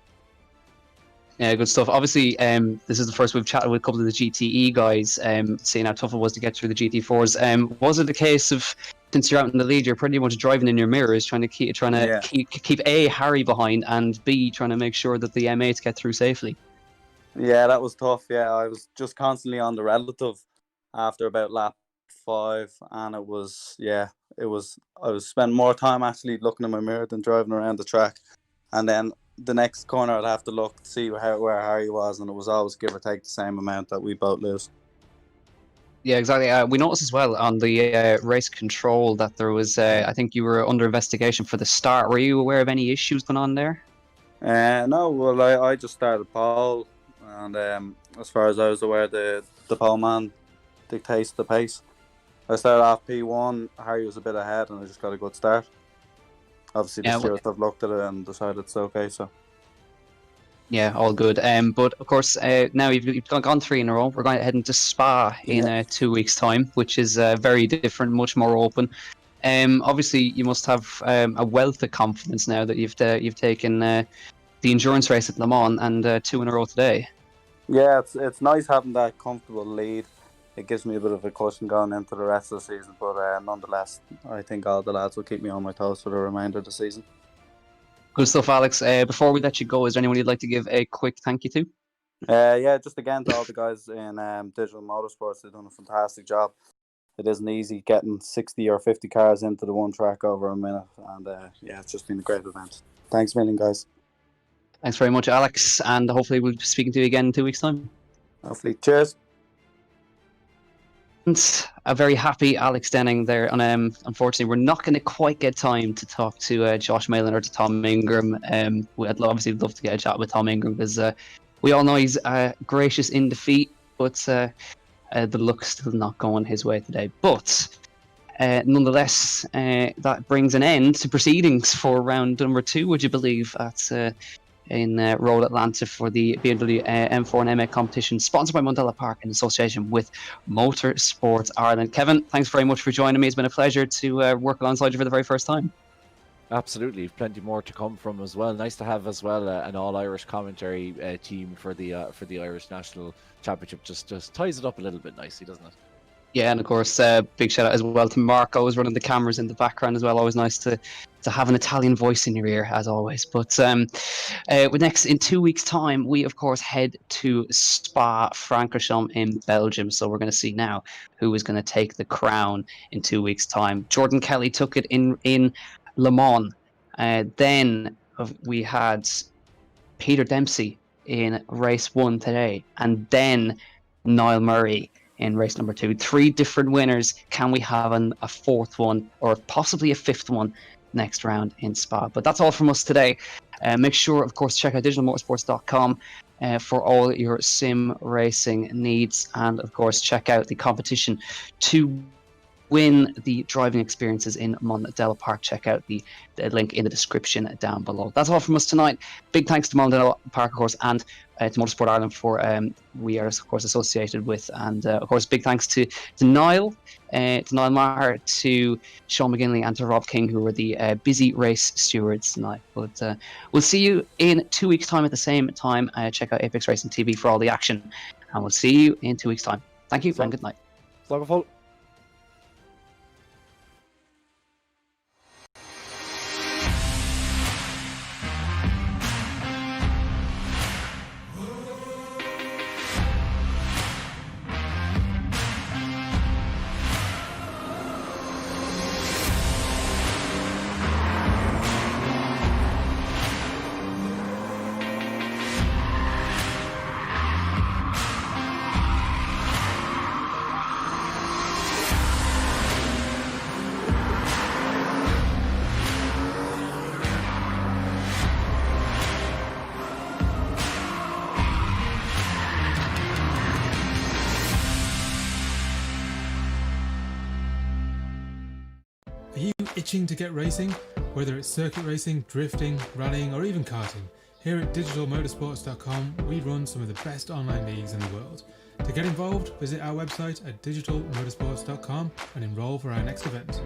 Yeah, good stuff. Obviously, this is the first we've chatted with a couple of the GTE guys, seeing how tough it was to get through the GT4s. Was it a case of, since you're out in the lead, you're pretty much driving in your mirrors, trying to keep A, Harry behind, and B, trying to make sure that the M8s get through safely? Yeah, that was tough. Yeah, I was just constantly on the relative after about lap 5, and I was spending more time actually looking in my mirror than driving around the track. And then the next corner I'd have to look to see where Harry was, and it was always give or take the same amount that we both lose. Yeah, exactly. We noticed as well on the race control that there was, I think you were under investigation for the start. Were you aware of any issues going on there? No, well, I just started pole, and as far as I was aware, the pole man dictates the pace. I started off P1, Harry was a bit ahead, and I just got a good start. Obviously, the stewards have looked at it and decided it's okay. So, yeah, all good. But of course, now you've gone 3 in a row. We're going to head into Spa in 2 weeks' time, which is very different, much more open. Obviously, you must have a wealth of confidence now that you've taken the endurance race at Le Mans and 2 in a row today. Yeah, it's nice having that comfortable lead. It gives me a bit of a cushion going into the rest of the season, but nonetheless, I think all the lads will keep me on my toes for the remainder of the season. Good stuff, Alex. Before we let you go, is there anyone you'd like to give a quick thank you to? Yeah, just again to all the guys in Digital-Motorsports. They've done a fantastic job. It isn't easy getting 60 or 50 cars into the one track over a minute, and yeah, it's just been a great event. Thanks a million, guys. Thanks very much, Alex, and hopefully we'll be speaking to you again in 2 weeks' time. Hopefully. Cheers. And a very happy Alex Denning there. And unfortunately, we're not going to quite get time to talk to Josh Malin or to Tom Ingram. We'd obviously love to get a chat with Tom Ingram because we all know he's gracious in defeat, but the luck's still not going his way today. But nonetheless, that brings an end to proceedings for round number 2, would you believe, in Road Atlanta for the BMW M4 and M8 competition, sponsored by Mondello Park in association with Motorsports Ireland. Kevin, thanks very much for joining me. It's been a pleasure to work alongside you for the very first time. Absolutely, plenty more to come from as well. Nice to have as well an all-Irish commentary team for the Irish National Championship. Just ties it up a little bit nicely, doesn't it? Yeah, and of course, big shout out as well to Mark, always running the cameras in the background as well. Always nice to have an Italian voice in your ear, as always. But next, in 2 weeks' time, we, of course, head to Spa-Francorchamps in Belgium. So we're going to see now who is going to take the crown in 2 weeks' time. Jordan Kelly took it in Le Mans. Then we had Peter Dempsey in race 1 today. And then Niall Murray in race number 2. 3 different winners. Can we have a 4th one or possibly a 5th one next round in Spa? But that's all from us today. Make sure, of course, to check out digitalmotorsports.com for all your sim racing needs, and of course check out the competition to win the driving experiences in Mondello Park. Check out the link in the description down below. That's all from us tonight. Big thanks to Mondello Park, of course, and to Motorsport Ireland for we are, of course, associated with, and of course, big thanks to Niall, Maher, to Sean McGinley, and to Rob King, who were the busy race stewards tonight. But we'll see you in 2 weeks' time at the same time. Check out Apex Racing TV for all the action, and we'll see you in 2 weeks' time. Thank you, and good night. Slug itching to get racing? Whether it's circuit racing, drifting, rallying, or even karting, here at Digital-Motorsports.com we run some of the best online leagues in the world. To get involved, visit our website at Digital-Motorsports.com and enroll for our next event.